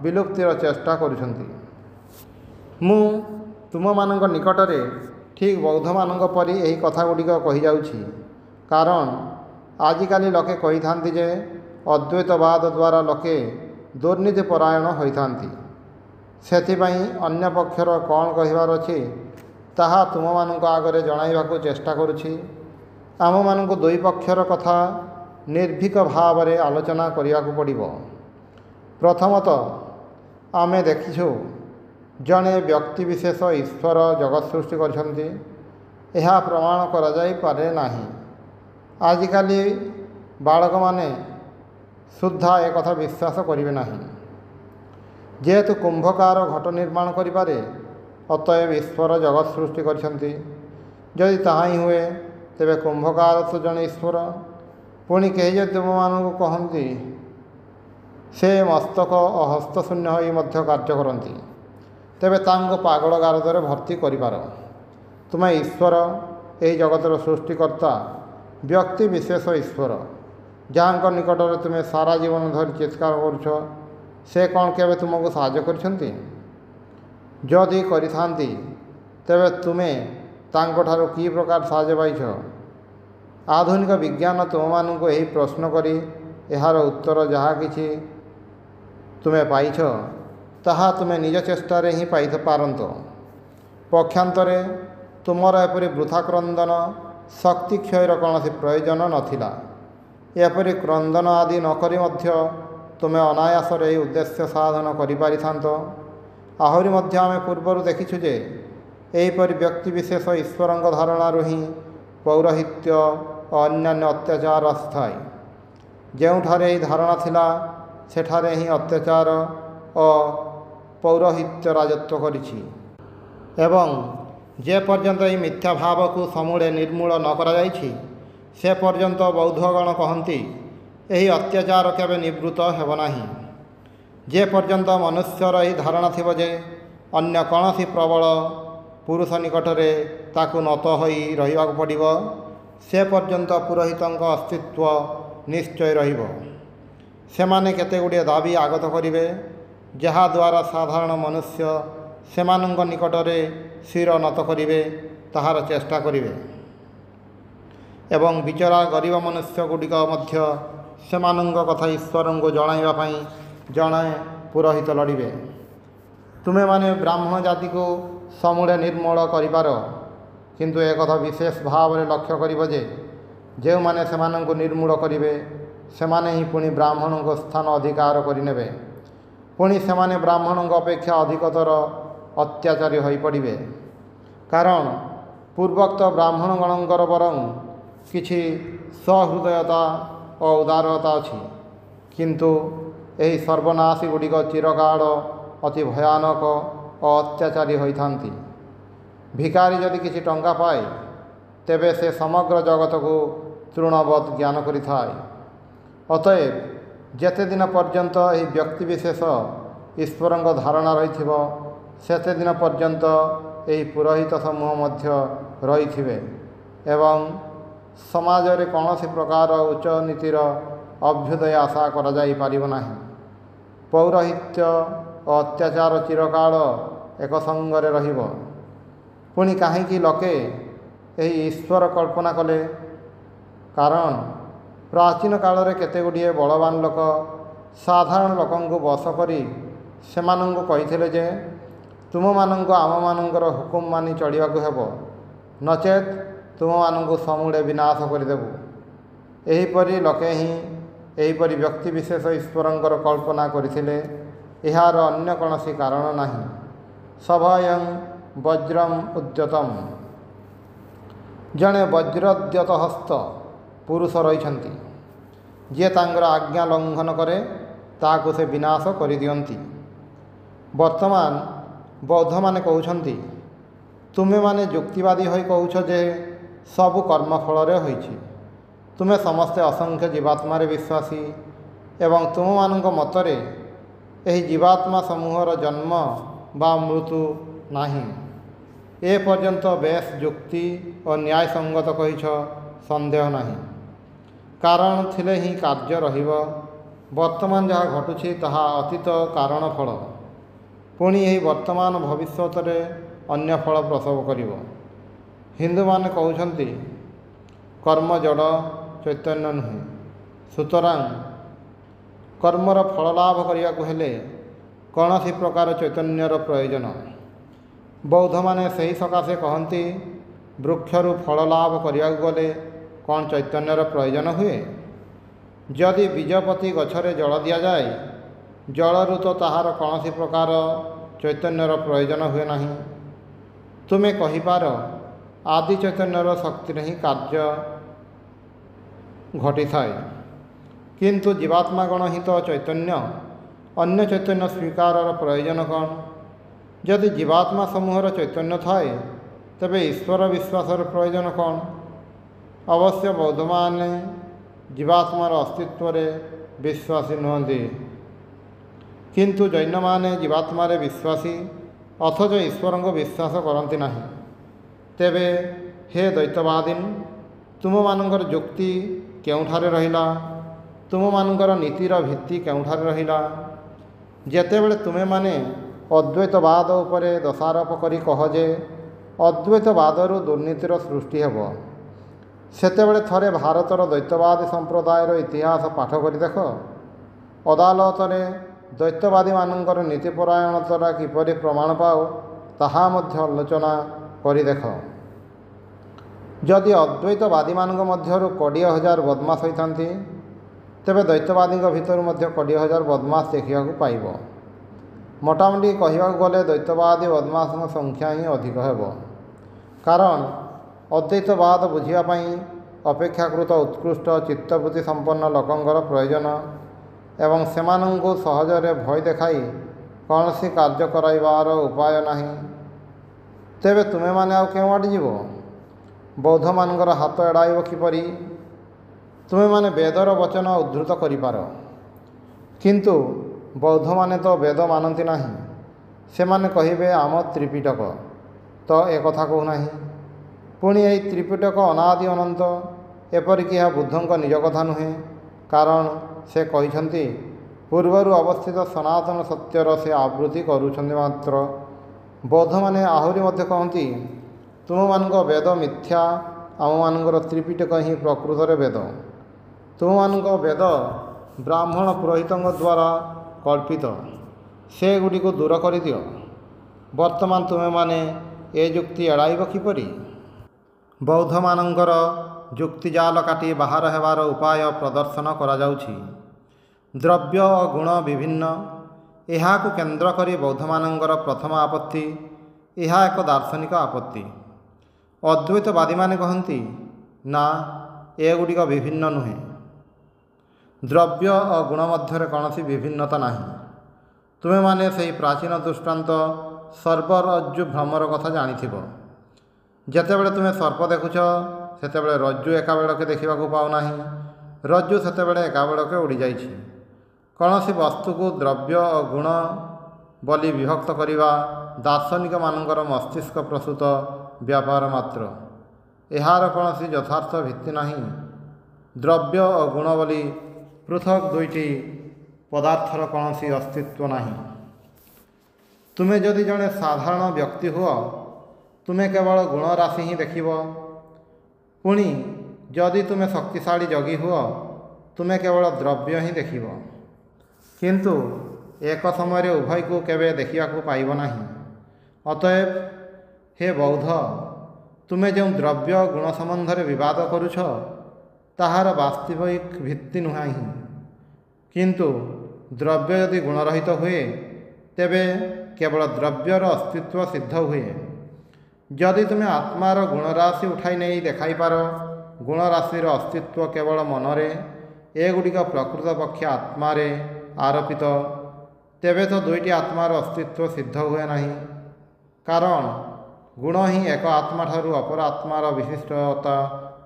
ବିଲୁପ୍ତିର ଚେଷ୍ଟା କରୁଛନ୍ତି। ମୁଁ ତୁମମାନଙ୍କ ନିକଟରେ ଠିକ୍ ବୌଦ୍ଧମାନଙ୍କ ପରି ଏହି କଥାଗୁଡ଼ିକ କହିଯାଉଛି, କାରଣ ଆଜିକାଲି ଲୋକେ କହିଥାନ୍ତି ଯେ ଅଦ୍ୱୈତବାଦ ଦ୍ୱାରା ଲୋକେ ଦୁର୍ନୀତିପରାୟଣ ହୋଇଥାନ୍ତି। ସେଥିପାଇଁ ଅନ୍ୟ ପକ୍ଷର କ'ଣ କହିବାର ଅଛି ତାହା ତୁମମାନଙ୍କ ଆଗରେ ଜଣାଇବାକୁ ଚେଷ୍ଟା କରୁଛି। ଆମମାନଙ୍କୁ ଦୁଇ ପକ୍ଷର କଥା ନିର୍ଭୀକ ଭାବରେ ଆଲୋଚନା କରିବାକୁ ପଡ଼ିବ। ପ୍ରଥମତଃ ଆମେ ଦେଖିଛୁ ଜଣେ ବ୍ୟକ୍ତିବିଶେଷ ଈଶ୍ୱର ଜଗତ ସୃଷ୍ଟି କରିଛନ୍ତି, ଏହା ପ୍ରମାଣ କରାଯାଇପାରେ ନାହିଁ। ଆଜିକାଲି ବାଳକମାନେ ସୁଦ୍ଧା ଏକଥା ବିଶ୍ୱାସ କରିବେ ନାହିଁ। ଯେହେତୁ କୁମ୍ଭକାର ଘଟ ନିର୍ମାଣ କରିପାରେ, ଅତଏବ ଈଶ୍ୱର ଜଗତ ସୃଷ୍ଟି କରିଛନ୍ତି। ଯଦି ତାହା ହିଁ ହୁଏ, ତେବେ କୁମ୍ଭକାର ତ ଜଣେ ଈଶ୍ୱର। ପୁଣି କେହି ଯଦି ତୁମମାନଙ୍କୁ କହନ୍ତି ସେ ମସ୍ତକ ଓ ହସ୍ତଶୂନ୍ୟ ହୋଇ ମଧ୍ୟ କାର୍ଯ୍ୟ କରନ୍ତି, ତେବେ ତାଙ୍କୁ ପାଗଳ ଗାରଦରେ ଭର୍ତ୍ତି କରିପାର। ତୁମେ ଈଶ୍ୱର, ଏହି ଜଗତର ସୃଷ୍ଟିକର୍ତ୍ତା, ବ୍ୟକ୍ତି ବିଶେଷ ଈଶ୍ୱର, ଯାହାଙ୍କ ନିକଟରେ ତୁମେ ସାରା ଜୀବନ ଧରି ଚିତ୍କାର କରୁଛ, ସେ କ'ଣ କେବେ ତୁମକୁ ସାହାଯ୍ୟ କରିଛନ୍ତି? ଯଦି କରିଥାନ୍ତି, ତେବେ ତୁମେ ତାଙ୍କଠାରୁ କି ପ୍ରକାର ସାହାଯ୍ୟ ପାଇଛ? ଆଧୁନିକ ବିଜ୍ଞାନ ତୁମମାନଙ୍କୁ ଏହି ପ୍ରଶ୍ନ କରି ଏହାର ଉତ୍ତର ଯାହା କିଛି ତୁମେ ପାଇଛ ତାହା ତୁମେ ନିଜ ଚେଷ୍ଟାରେ ହିଁ ପାଇପାରନ୍ତ। ପକ୍ଷାନ୍ତରେ ତୁମର ଏପରି ବୃଥା କ୍ରନ୍ଦନ ଶକ୍ତି କ୍ଷୟର କୌଣସି ପ୍ରୟୋଜନ ନଥିଲା। ଏପରି କ୍ରନ୍ଦନ ଆଦି ନକରି ମଧ୍ୟ ତୁମେ ଅନାୟାସରେ ଏହି ଉଦ୍ଦେଶ୍ୟ ସାଧନ କରିପାରିଥାନ୍ତ। ଆହୁରି ମଧ୍ୟ ଆମେ ପୂର୍ବରୁ ଦେଖିଛୁ ଯେ ଏହିପରି ବ୍ୟକ୍ତିବିଶେଷ ଈଶ୍ୱରଙ୍କ ଧାରଣାରୁ ହିଁ ପୌରୋହିତ୍ୟ ଓ ଅନ୍ୟାନ୍ୟ ଅତ୍ୟାଚାର ଆସିଥାଏ। ଯେଉଁଠାରେ ଏହି ଧାରଣା ଥିଲା ସେଠାରେ ହିଁ ଅତ୍ୟାଚାର ଓ ପୌରୋହିତ୍ୟ ରାଜତ୍ୱ କରିଛି। ଏବଂ ଯେ ପର୍ଯ୍ୟନ୍ତ ଏହି ମିଥ୍ୟା ଭାବକୁ ସମୂଳେ ନିର୍ମୂଳ ନ କରାଯାଇଛି ସେ ପର୍ଯ୍ୟନ୍ତ ବୌଦ୍ଧଗଣ କହନ୍ତି ଏହି ଅତ୍ୟାଚାର କେବେ ନିବୃତ୍ତ ହେବ ନାହିଁ। ଯେ ପର୍ଯ୍ୟନ୍ତ ମନୁଷ୍ୟର ଏହି ଧାରଣା ଥିବ ଯେ ଅନ୍ୟ କୌଣସି ପ୍ରବଳ ପୁରୁଷ ନିକଟରେ ତାକୁ ନତ ହୋଇ ରହିବାକୁ ପଡ଼ିବ ସେ ପର୍ଯ୍ୟନ୍ତ ପୁରୋହିତଙ୍କ ଅସ୍ତିତ୍ୱ ନିଶ୍ଚୟ ରହିବ। ସେମାନେ କେତେଗୁଡ଼ିଏ ଦାବି ଆଗତ କରିବେ ଯାହାଦ୍ୱାରା ସାଧାରଣ ମନୁଷ୍ୟ ସେମାନଙ୍କ ନିକଟରେ ଶିର ନତ କରିବେ ତାହାର ଚେଷ୍ଟା କରିବେ ଏବଂ ବିଚରା ଗରିବ ମନୁଷ୍ୟଗୁଡ଼ିକ ମଧ୍ୟ ସେମାନଙ୍କ କଥା ଈଶ୍ୱରଙ୍କୁ ଜଣାଇବା ପାଇଁ ଜଣେ ପୁରୋହିତ ଲଢ଼ିବେ। ତୁମେମାନେ ବ୍ରାହ୍ମଣ ଜାତିକୁ ସମୂଳେ ନିର୍ମୂଳ କରିପାର, କିନ୍ତୁ ଏକଥା ବିଶେଷ ଭାବରେ ଲକ୍ଷ୍ୟ କରିବ ଯେ ଯେଉଁମାନେ ସେମାନଙ୍କୁ ନିର୍ମୂଳ କରିବେ ସେମାନେ ହିଁ ପୁଣି ବ୍ରାହ୍ମଣଙ୍କ ସ୍ଥାନ ଅଧିକାର କରିନେବେ। ପୁଣି ସେମାନେ ବ୍ରାହ୍ମଣଙ୍କ ଅପେକ୍ଷା ଅଧିକତର ଅତ୍ୟାଚାରୀ ହୋଇପଡ଼ିବେ। କାରଣ ପୂର୍ବୋକ୍ତ ବ୍ରାହ୍ମଣଗଣଙ୍କର ବରଂ କିଛି ସହୃଦୟତା ଓ ଉଦାରତା ଅଛି, କିନ୍ତୁ ଏହି ସର୍ବନାଶୀ ଗୁଡ଼ିକ ଚିରକାଳ ଅତି ଭୟାନକ ଓ ଅତ୍ୟାଚାରୀ ହୋଇଥାନ୍ତି। ଭିକାରୀ ଯଦି କିଛି ଟଙ୍କା ପାଏ ତେବେ ସେ ସମଗ୍ର ଜଗତକୁ ତୃଣବତ୍ ଜ୍ଞାନ କରିଥାଏ। ଅତଏବ ଯେତେଦିନ ପର୍ଯ୍ୟନ୍ତ ଏହି ବ୍ୟକ୍ତିବିଶେଷ ଈଶ୍ୱରଙ୍କ ଧାରଣା ରହିଥିବ ସେତେଦିନ ପର୍ଯ୍ୟନ୍ତ ଏହି ପୁରୋହିତ ସମୂହ ମଧ୍ୟ ରହିଥିବେ ଏବଂ ସମାଜରେ କୌଣସି ପ୍ରକାର ଉଚ୍ଚ ନୀତିର ଅଭ୍ୟୁଦୟ ଆଶା କରାଯାଇପାରିବ ନାହିଁ। ପୌରୋହିତ୍ୟ ଓ ଅତ୍ୟାଚାର ଚିରକାଳ ଏକ ସଙ୍ଗରେ ରହିବ। ପୁଣି କାହିଁକି ଲୋକେ ଏହି ଈଶ୍ୱର କଳ୍ପନା କଲେ? କାରଣ ପ୍ରାଚୀନ କାଳରେ କେତେଗୁଡ଼ିଏ ବଳବାନ ଲୋକ ସାଧାରଣ ଲୋକଙ୍କୁ ବଶ କରି ସେମାନଙ୍କୁ କହିଥିଲେ ଯେ ତୁମମାନଙ୍କୁ ଆମମାନଙ୍କର ହୁକୁମ ମାନି ଚଳିବାକୁ ହେବ, ନଚେତ୍ ତୁମମାନଙ୍କୁ ସମୂଳେ ବିନାଶ କରିଦେବୁ। ଏହିପରି ଲୋକେ ହିଁ ଏହିପରି ବ୍ୟକ୍ତିବିଶେଷ ଈଶ୍ୱରଙ୍କର କଳ୍ପନା କରିଥିଲେ। ଏହାର ଅନ୍ୟ କୌଣସି କାରଣ ନାହିଁ। ସଭୟଂ ବଜ୍ରମ୍ ଉଦ୍ୟତମ୍। ଜଣେ ବଜ୍ରୋଦ୍ୟତ ହସ୍ତ ପୁରୁଷ ରହିଛନ୍ତି ଯିଏ ତାଙ୍କର ଆଜ୍ଞା ଲଙ୍ଘନ କରେ ତାହାକୁ ସେ ବିନାଶ କରିଦିଅନ୍ତି। ବର୍ତ୍ତମାନ ବୌଦ୍ଧମାନେ କହୁଛନ୍ତି ତୁମେମାନେ ଯୁକ୍ତିବାଦୀ ହୋଇ କହୁଛ ଯେ ସବୁ କର୍ମଫଳରେ ହୋଇଛି। ତୁମେ ସମସ୍ତେ ଅସଂଖ୍ୟ ଜୀବାତ୍ମାରେ ବିଶ୍ୱାସୀ ଏବଂ ତୁମମାନଙ୍କ ମତରେ ଏହି ଜୀବାତ୍ମା ସମୂହର ଜନ୍ମ ବା ମୃତ୍ୟୁ ନାହିଁ। ଏ ପର୍ଯ୍ୟନ୍ତ ବେଶ ଯୁକ୍ତି ଓ ନ୍ୟାୟସଙ୍ଗତ କହିଛ, ସନ୍ଦେହ ନାହିଁ। କାରଣ ଥିଲେ ହିଁ କାର୍ଯ୍ୟ ରହିବ। ବର୍ତ୍ତମାନ ଯାହା ଘଟୁଛି ତାହା ଅତୀତ କାରଣ ଫଳ। ପୁଣି ଏହି ବର୍ତ୍ତମାନ ଭବିଷ୍ୟତରେ ଅନ୍ୟ ଫଳ ପ୍ରସବ କରିବ। ହିନ୍ଦୁମାନେ କହୁଛନ୍ତି କର୍ମ ଜଡ଼, ଚୈତନ୍ୟ ନୁହେଁ। ସୁତରାଂ କର୍ମର ଫଳ ଲାଭ କରିବାକୁ ହେଲେ କୌଣସି ପ୍ରକାର ଚୈତନ୍ୟର ପ୍ରୟୋଜନ। ବୌଦ୍ଧମାନେ ସେହି ସକାଶେ କହନ୍ତି ବୃକ୍ଷରୁ ଫଳ ଲାଭ କରିବାକୁ ଗଲେ କ'ଣ ଚୈତନ୍ୟର ପ୍ରୟୋଜନ ହୁଏ? ଯଦି ବୀଜପତି ଗଛରେ ଜଳ ଦିଆଯାଏ ଜଳରୁ ତ ତାହାର କୌଣସି ପ୍ରକାର ଚୈତନ୍ୟର ପ୍ରୟୋଜନ ହୁଏ ନାହିଁ। ତୁମେ କହିପାର ଆଦି ଚୈତନ୍ୟର ଶକ୍ତିରେ ହିଁ କାର୍ଯ୍ୟ ଘଟିଥାଏ, କିନ୍ତୁ ଜୀବାତ୍ମାଗଣ ହିଁ ତ ଚୈତନ୍ୟ। ଅନ୍ୟ ଚୈତନ୍ୟ ସ୍ୱୀକାରର ପ୍ରୟୋଜନ କ'ଣ? ଯଦି ଜୀବାତ୍ମା ସମୂହର ଚୈତନ୍ୟ ଥାଏ ତେବେ ଈଶ୍ୱର ବିଶ୍ୱାସର ପ୍ରୟୋଜନ କ'ଣ? ଅବଶ୍ୟ ବୌଦ୍ଧମାନେ ଜୀବାତ୍ମାର ଅସ୍ତିତ୍ୱରେ ବିଶ୍ୱାସୀ ନୁହନ୍ତି, କିନ୍ତୁ ଜୈନମାନେ ଜୀବାତ୍ମାରେ ବିଶ୍ୱାସୀ ଅଥଚ ଈଶ୍ୱରଙ୍କୁ ବିଶ୍ୱାସ କରନ୍ତି ନାହିଁ। ତେବେ ହେ ଦ୍ୱୈତବାଦୀନ, ତୁମମାନଙ୍କର ଯୁକ୍ତି କେଉଁଠାରେ ରହିଲା? ତୁମମାନଙ୍କର ନୀତିର ଭିତ୍ତି କେଉଁଠାରେ ରହିଲା? ଯେତେବେଳେ ତୁମେମାନେ ଅଦ୍ୱୈତବାଦ ଉପରେ ଦୋଷାରୋପ କରି କହ ଯେ ଅଦ୍ୱୈତବାଦରୁ ଦୁର୍ନୀତିର ସୃଷ୍ଟି ହେବ, ସେତେବେଳେ ଥରେ ଭାରତର ଦ୍ୱୈତବାଦୀ ସମ୍ପ୍ରଦାୟର ଇତିହାସ ପାଠ କରି ଦେଖ। ଅଦାଲତରେ ଦ୍ୱୈତବାଦୀମାନଙ୍କର ନୀତିପରାୟଣତା କିପରି ପ୍ରମାଣ ପାଉ ତାହା ମଧ୍ୟ ଆଲୋଚନା କରି ଦେଖ। ଯଦି ଅଦ୍ୱୈତବାଦୀମାନଙ୍କ ମଧ୍ୟରୁ 20,000 ବଦମାସ ହୋଇଥାନ୍ତି, ତେବେ ଦ୍ୱୈତବାଦୀଙ୍କ ଭିତରୁ ମଧ୍ୟ 20,000 ବଦମାସ ଦେଖିବାକୁ ପାଇବ। ମୋଟାମୋଟି କହିବାକୁ ଗଲେ ଦ୍ୱୈତବାଦୀ ବଦମାସଙ୍କ ସଂଖ୍ୟା ହିଁ ଅଧିକ ହେବ। କାରଣ ଅଦ୍ୱୈତବାଦ ବୁଝିବା ପାଇଁ ଅପେକ୍ଷାକୃତ ଉତ୍କୃଷ୍ଟ ଚିତ୍ତବୃତ୍ତି ସମ୍ପନ୍ନ ଲୋକଙ୍କର ପ୍ରୟୋଜନ ଏବଂ ସେମାନଙ୍କୁ ସହଜରେ ଭୟ ଦେଖାଇ କୌଣସି କାର୍ଯ୍ୟ କରାଇବାର ଉପାୟ ନାହିଁ। ତେବେ ତୁମେମାନେ ଆଉ କେଉଁଆଡ଼େ ଯିବ? ବୌଦ୍ଧମାନଙ୍କର ହାତ ଏଡ଼ାଇବ କିପରି? ତୁମେମାନେ ବେଦର ବଚନ ଉଦ୍ଧୃତ କରିପାର, କିନ୍ତୁ ବୌଦ୍ଧମାନେ ତ ବେଦ ମାନନ୍ତି ନାହିଁ। ସେମାନେ କହିବେ ଆମ ତ୍ରିପିଟକ ତ ଏକଥା କହୁନାହିଁ। ପୁଣି ଏହି ତ୍ରିପିଟକ ଅନାଦି ଅନନ୍ତ, ଏପରିକି ଏହା ବୁଦ୍ଧଙ୍କ ନିଜ କଥା ନୁହେଁ। କାରଣ ସେ କହିଛନ୍ତି ପୂର୍ବରୁ ଅବସ୍ଥିତ ସନାତନ ସତ୍ୟର ସେ ଆବୃତ୍ତି କରୁଛନ୍ତି ମାତ୍ର। ବୌଦ୍ଧମାନେ ଆହୁରି ମଧ୍ୟ କହନ୍ତି ତୁମମାନଙ୍କ ବେଦ ମିଥ୍ୟା, ଆମମାନଙ୍କର ତ୍ରିପିଟକ ହିଁ ପ୍ରକୃତରେ ବେଦ। ତୁମମାନଙ୍କ ବେଦ ବ୍ରାହ୍ମଣ ପୁରୋହିତଙ୍କ ଦ୍ୱାରା କଳ୍ପିତ, ସେଗୁଡ଼ିକୁ ଦୂର କରିଦିଅ। ବର୍ତ୍ତମାନ ତୁମେମାନେ ଏ ଯୁକ୍ତି ଏଡ଼ାଇବ କିପରି? ବୌଦ୍ଧମାନଙ୍କର ଯୁକ୍ତିଜାଲ କାଟି ବାହାର ହେବାର ଉପାୟ ପ୍ରଦର୍ଶନ କରାଯାଉଛି। ଦ୍ରବ୍ୟ ଓ ଗୁଣ ବିଭିନ୍ନ, ଏହାକୁ କେନ୍ଦ୍ର କରି ବୌଦ୍ଧମାନଙ୍କର ପ୍ରଥମ ଆପତ୍ତି। ଏହା ଏକ ଦାର୍ଶନିକ ଆପତ୍ତି। ଅଦ୍ୱୈତବାଦୀମାନେ କହନ୍ତି ନା, ଏଗୁଡ଼ିକ ବିଭିନ୍ନ ନୁହେଁ। ଦ୍ରବ୍ୟ ଓ ଗୁଣ ମଧ୍ୟରେ କୌଣସି ବିଭିନ୍ନତା ନାହିଁ। ତୁମେମାନେ ସେହି ପ୍ରାଚୀନ ଦୃଷ୍ଟାନ୍ତ ସର୍ପରଜ୍ଜୁ ଭ୍ରମର କଥା ଜାଣିଥିବ। ଯେତେବେଳେ ତୁମେ ସର୍ପ ଦେଖୁଛ, ସେତେବେଳେ ରଜ୍ଜୁ ଏକାବେଳକେ ଦେଖିବାକୁ ପାଉନାହିଁ। ରଜ୍ଜୁ ସେତେବେଳେ ଏକାବେଳକେ ଉଡ଼ିଯାଇଛି। କୌଣସି ବସ୍ତୁକୁ ଦ୍ରବ୍ୟ ଓ ଗୁଣ ବୋଲି ବିଭକ୍ତ କରିବା ଦାର୍ଶନିକମାନଙ୍କର ମସ୍ତିଷ୍କ ପ୍ରସୂତ ବ୍ୟାପାର ମାତ୍ର। ଏହାର କୌଣସି ଯଥାର୍ଥ ଭିତ୍ତି ନାହିଁ। ଦ୍ରବ୍ୟ ଓ ଗୁଣ ବୋଲି ପୃଥକ୍ ଦୁଇଟି ପଦାର୍ଥର କୌଣସି ଅସ୍ତିତ୍ୱ ନାହିଁ। ତୁମେ ଯଦି ଜଣେ ସାଧାରଣ ବ୍ୟକ୍ତି ହୁଅ, ତୁମେ କେବଳ ଗୁଣ ରାଶି ହିଁ ଦେଖିବ। ପୁଣି ଯଦି ତୁମେ ଶକ୍ତିଶାଳୀ ଯୋଗୀ ହୁଅ, ତୁମେ କେବଳ ଦ୍ରବ୍ୟ ହିଁ ଦେଖିବ। କିନ୍ତୁ ଏକ ସମୟରେ ଉଭୟକୁ କେବେ ଦେଖିବାକୁ ପାଇବ ନାହିଁ। ଅତଏବ ହେ ବୌଦ୍ଧ, ତୁମେ ଯେଉଁ ଦ୍ରବ୍ୟ ଗୁଣ ସମ୍ବନ୍ଧରେ ବିବାଦ କରୁଛ, ତାହାର ବାସ୍ତବିକ ଭିତ୍ତି ନୁହେଁ। କିନ୍ତୁ ଦ୍ରବ୍ୟ ଯଦି ଗୁଣରହିତ ହୁଏ, ତେବେ କେବଳ ଦ୍ରବ୍ୟର ଅସ୍ତିତ୍ୱ ସିଦ୍ଧ ହୁଏ। ଯଦି ତୁମେ ଆତ୍ମାର ଗୁଣରାଶି ଉଠାଇ ନେଇ ଦେଖାଇପାର, ଗୁଣରାଶିର ଅସ୍ତିତ୍ୱ କେବଳ ମନରେ, ଏଗୁଡ଼ିକ ପ୍ରକୃତ ପକ୍ଷେ ଆତ୍ମାରେ ଆରୋପିତ, ତେବେ ତ ଦୁଇଟି ଆତ୍ମାର ଅସ୍ତିତ୍ୱ ସିଦ୍ଧ ହୁଏ ନାହିଁ। କାରଣ ଗୁଣ ହିଁ ଏକ ଆତ୍ମାଠାରୁ ଅପର ଆତ୍ମାର ବିଶିଷ୍ଟତା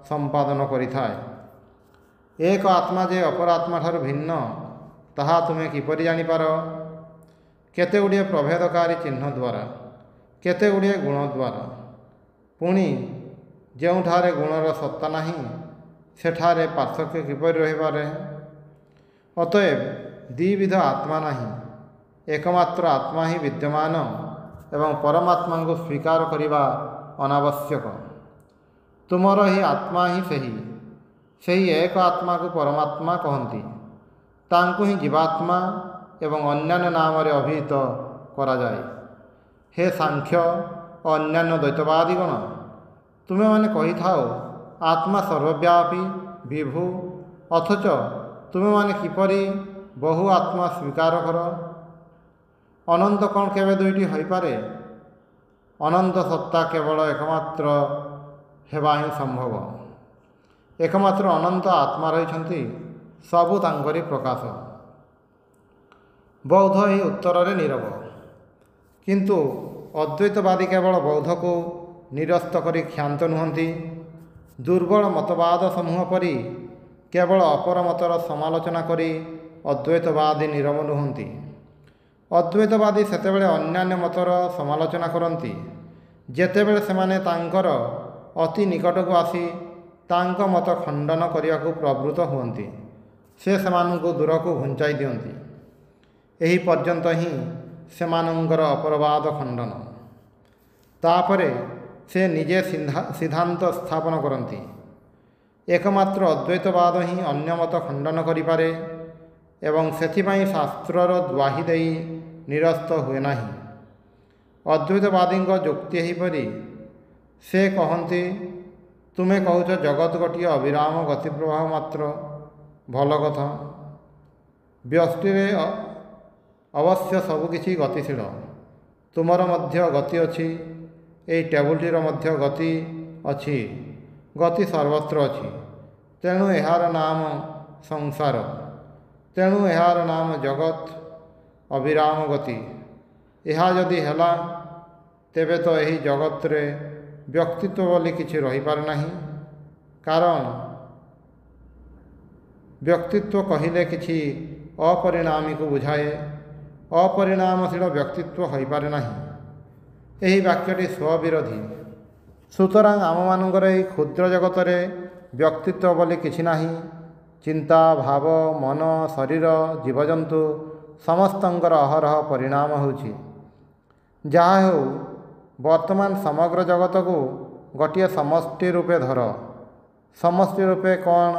ସମ୍ପାଦନ କରିଥାଏ। ଏକ ଆତ୍ମା ଯେ ଅପର ଆତ୍ମାଠାରୁ ଭିନ୍ନ, ତାହା ତୁମେ କିପରି ଜାଣିପାର? କେତେଗୁଡ଼ିଏ ପ୍ରଭେଦକାରୀ ଚିହ୍ନ ଦ୍ୱାରା, କେତେଗୁଡ଼ିଏ ଗୁଣ ଦ୍ୱାରା। ପୁଣି ଯେଉଁଠାରେ ଗୁଣର ସତ୍ତା ନାହିଁ, ସେଠାରେ ପାର୍ଥକ୍ୟ କିପରି ରହିପାରେ? ଅତଏବ ଦ୍ୱିବିଧ ଆତ୍ମା ନାହିଁ, ଏକମାତ୍ର ଆତ୍ମା ହିଁ ବିଦ୍ୟମାନ ଏବଂ ପରମାତ୍ମାଙ୍କୁ ସ୍ୱୀକାର କରିବା ଅନାବଶ୍ୟକ। ତୁମର ଏହି ଆତ୍ମା ହିଁ ସେହି ଏକ ଆତ୍ମାକୁ ପରମାତ୍ମା କହନ୍ତି। ତାଙ୍କୁ ହିଁ ଜୀବାତ୍ମା ଏବଂ ଅନ୍ୟାନ୍ୟ ନାମରେ ଅଭିହିତ କରାଯାଏ। ହେ ସାଂଖ୍ୟ ଓ ଅନ୍ୟାନ୍ୟ ଦ୍ୱୈତବାଦୀଗଣ, ତୁମେମାନେ କହିଥାଅ ଆତ୍ମା ସର୍ବବ୍ୟାପୀ ବିଭୁ, ଅଥଚ ତୁମେମାନେ କିପରି ବହୁ ଆତ୍ମା ସ୍ୱୀକାର କର? ଅନନ୍ତ କ'ଣ କେବେ ଦୁଇଟି ହୋଇପାରେ? ଅନନ୍ତ ସତ୍ତା କେବଳ ଏକମାତ୍ର ହେବା ହିଁ ସମ୍ଭବ। ଏକମାତ୍ର ଅନନ୍ତ ଆତ୍ମା ରହିଛନ୍ତି, ସବୁ ତାଙ୍କରି ପ୍ରକାଶ। ବୌଦ୍ଧ ଏହି ଉତ୍ତରରେ ନୀରବ। କିନ୍ତୁ ଅଦ୍ୱୈତବାଦୀ କେବଳ ବୌଦ୍ଧକୁ ନିରସ୍ତ କରି କ୍ଷାନ୍ତ ନୁହନ୍ତି। ଦୁର୍ବଳ ମତବାଦ ସମୂହ ପରି କେବଳ ଅପର ମତର ସମାଲୋଚନା କରି ଅଦ୍ୱୈତବାଦୀ ନୀରବ ନୁହନ୍ତି। ଅଦ୍ୱୈତବାଦୀ ସେତେବେଳେ ଅନ୍ୟାନ୍ୟ ମତର ସମାଲୋଚନା କରନ୍ତି, ଯେତେବେଳେ ସେମାନେ ତାଙ୍କର ଅତି ନିକଟକୁ ଆସି ତାଙ୍କ ମତ ଖଣ୍ଡନ କରିବାକୁ ପ୍ରବୃତ୍ତ ହୁଅନ୍ତି। ସେ ସେମାନଙ୍କୁ ଦୂରକୁ ଘୁଞ୍ଚାଇ ଦିଅନ୍ତି। ଏହି ପର୍ଯ୍ୟନ୍ତ ହିଁ ସେମାନଙ୍କର ଅପରବାଦ ଖଣ୍ଡନ। ତାପରେ ସେ ନିଜେ ସିଦ୍ଧାନ୍ତ ସ୍ଥାପନ କରନ୍ତି। एकमात्र अद्वैतवाद ही अन्य मत खंडन करिपारे एवं सेथिपाई शास्त्रर द्वाही देई निरस्त हुए नाही। अद्वैतवादी जुक्ति एहिपरि से कहती तुमे कहूच जगत गोटे अविराम गति प्रवाह मात्र भल कथा व्यष्टि अवश्य सबकिछि गतिशील तुमर मध्य गति अच्छी ए टेबुलटीर मध्य गति अच्छी गति सर्वत्र अच्छी तेणु यार नाम संसार तेणु यार नाम जगत अविराम गति यह जदि है तेबे तो यही जगत रे व्यक्तित्व बोली किछि रही पारे नाही कारण व्यक्तित्व कहिले किछि अपरिणामी को बुझाए अपरिणामशील व्यक्तित्व हो पारे नाही यही वाक्यटी स्वविरोधी सुतरां आम मानकर यही क्षुद्र जगत रे व्यक्तित्व बोली किछि नाही चिंता भाव मन शरीर जीवजंतु समस्तंकर अहरह परिणाम होछि जहा हो वर्तमान समग्र जगत को गोटे समष्टि रूपे धर समष्टि रूपे कौन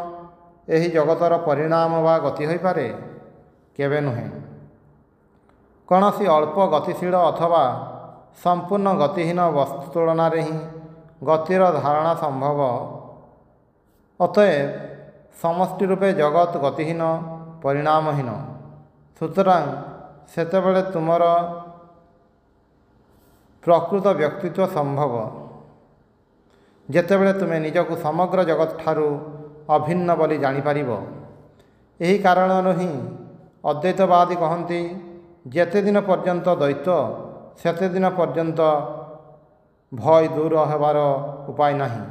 यही जगतर परिणाम वा गति हो पारे केबे नुहे कौन सी अल्प गतिशील अथवा संपूर्ण गतिहीन वस्तु तुलन ही गतिर धारणा संभव अतएव समष्टि रूपे जगत गतिहीन परिणामहीन सुतरां सेतेबेले तुमर प्रकृत व्यक्तित्व संभव जेतेबेले तुमे निजको समग्र जगत ठारू अभिन्न बोली जानिपारिब यही कारणरू ही अद्वैतवादी कहती जेते दिन पर्यंत द्वैत सेते दिन पर्यंत भय दूर होबार उपाय नहीं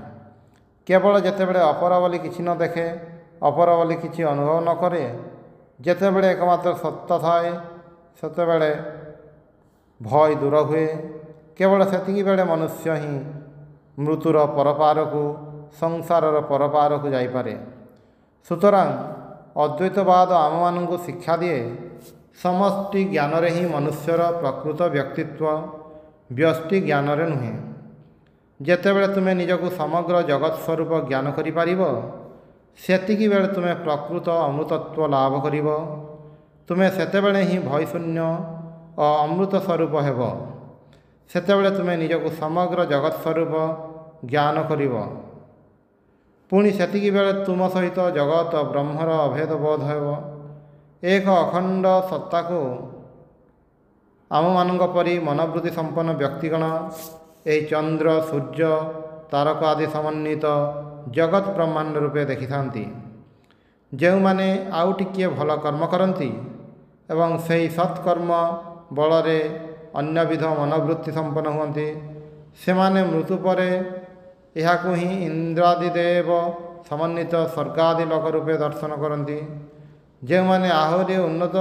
केवल जेतेबेले अपर बोली किछि न देखे अपर बोली किछि अनुभव न करे जेतेबेले एकमात्र सत्य थाए सेतेबेले भय दूर हुए केवल सेतिकी बेले मनुष्य ही मृत्युर परपार को संसारर परपार को जाइपारे सुतरां अद्वैतवाद आम मानू शिक्षा दिए समष्टि ज्ञान रे ही मनुष्यर प्रकृत व्यक्तित्व व्यष्टि ज्ञान रे नुहे जेतेबेले तुमे निजको समग्र जगत स्वरूप ज्ञान करिपारिब सेतिकी बेले तुमे प्रकृत अमृतत्व लाभ करिब तुमे सेतेबेले ही भयशून्य और अमृत स्वरूप हेब सेतेबेले तुमे निजको समग्र जगत स्वरूप ज्ञान करिब पुणी सेतिकी बेले तुम सहित जगत ब्रह्मर अभेद बोध हेब एक अखंड सत्ता को आम मानक परी मनोवृत्ति संपन्न व्यक्तिगण यही चंद्र सूर्य तारक आदि समन्वित जगत ब्रह्मांड रूपे देखि थांती जो माने आउ टिकिए भल कर्म करती एवं सही सत्कर्म बलरे अन्यविध मनोवृत्ति संपन्न हुअन्ति सेमाने मृत्यु परे यहाकु ही इंद्रादिदेव समन्वित स्वर्गादि लोक रूपे दर्शन करती जो माने आहरी उन्नत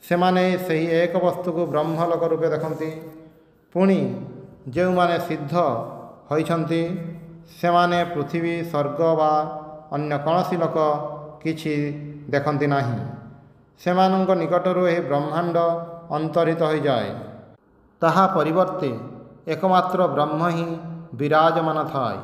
सेमाने सही एक वस्तु को ब्रह्मलोक रूपे देखती पुणी जो माने सिद्ध होइछन्ति सेमाने पृथ्वी स्वर्ग वा अन्य कौनसी लोक किछि देखती नाही सेमानंक निकटरू यह ब्रह्मांड अंतरित हो जाए ताहा परिवर्ते एकमात्र ब्रह्म ही विराजमान थाए।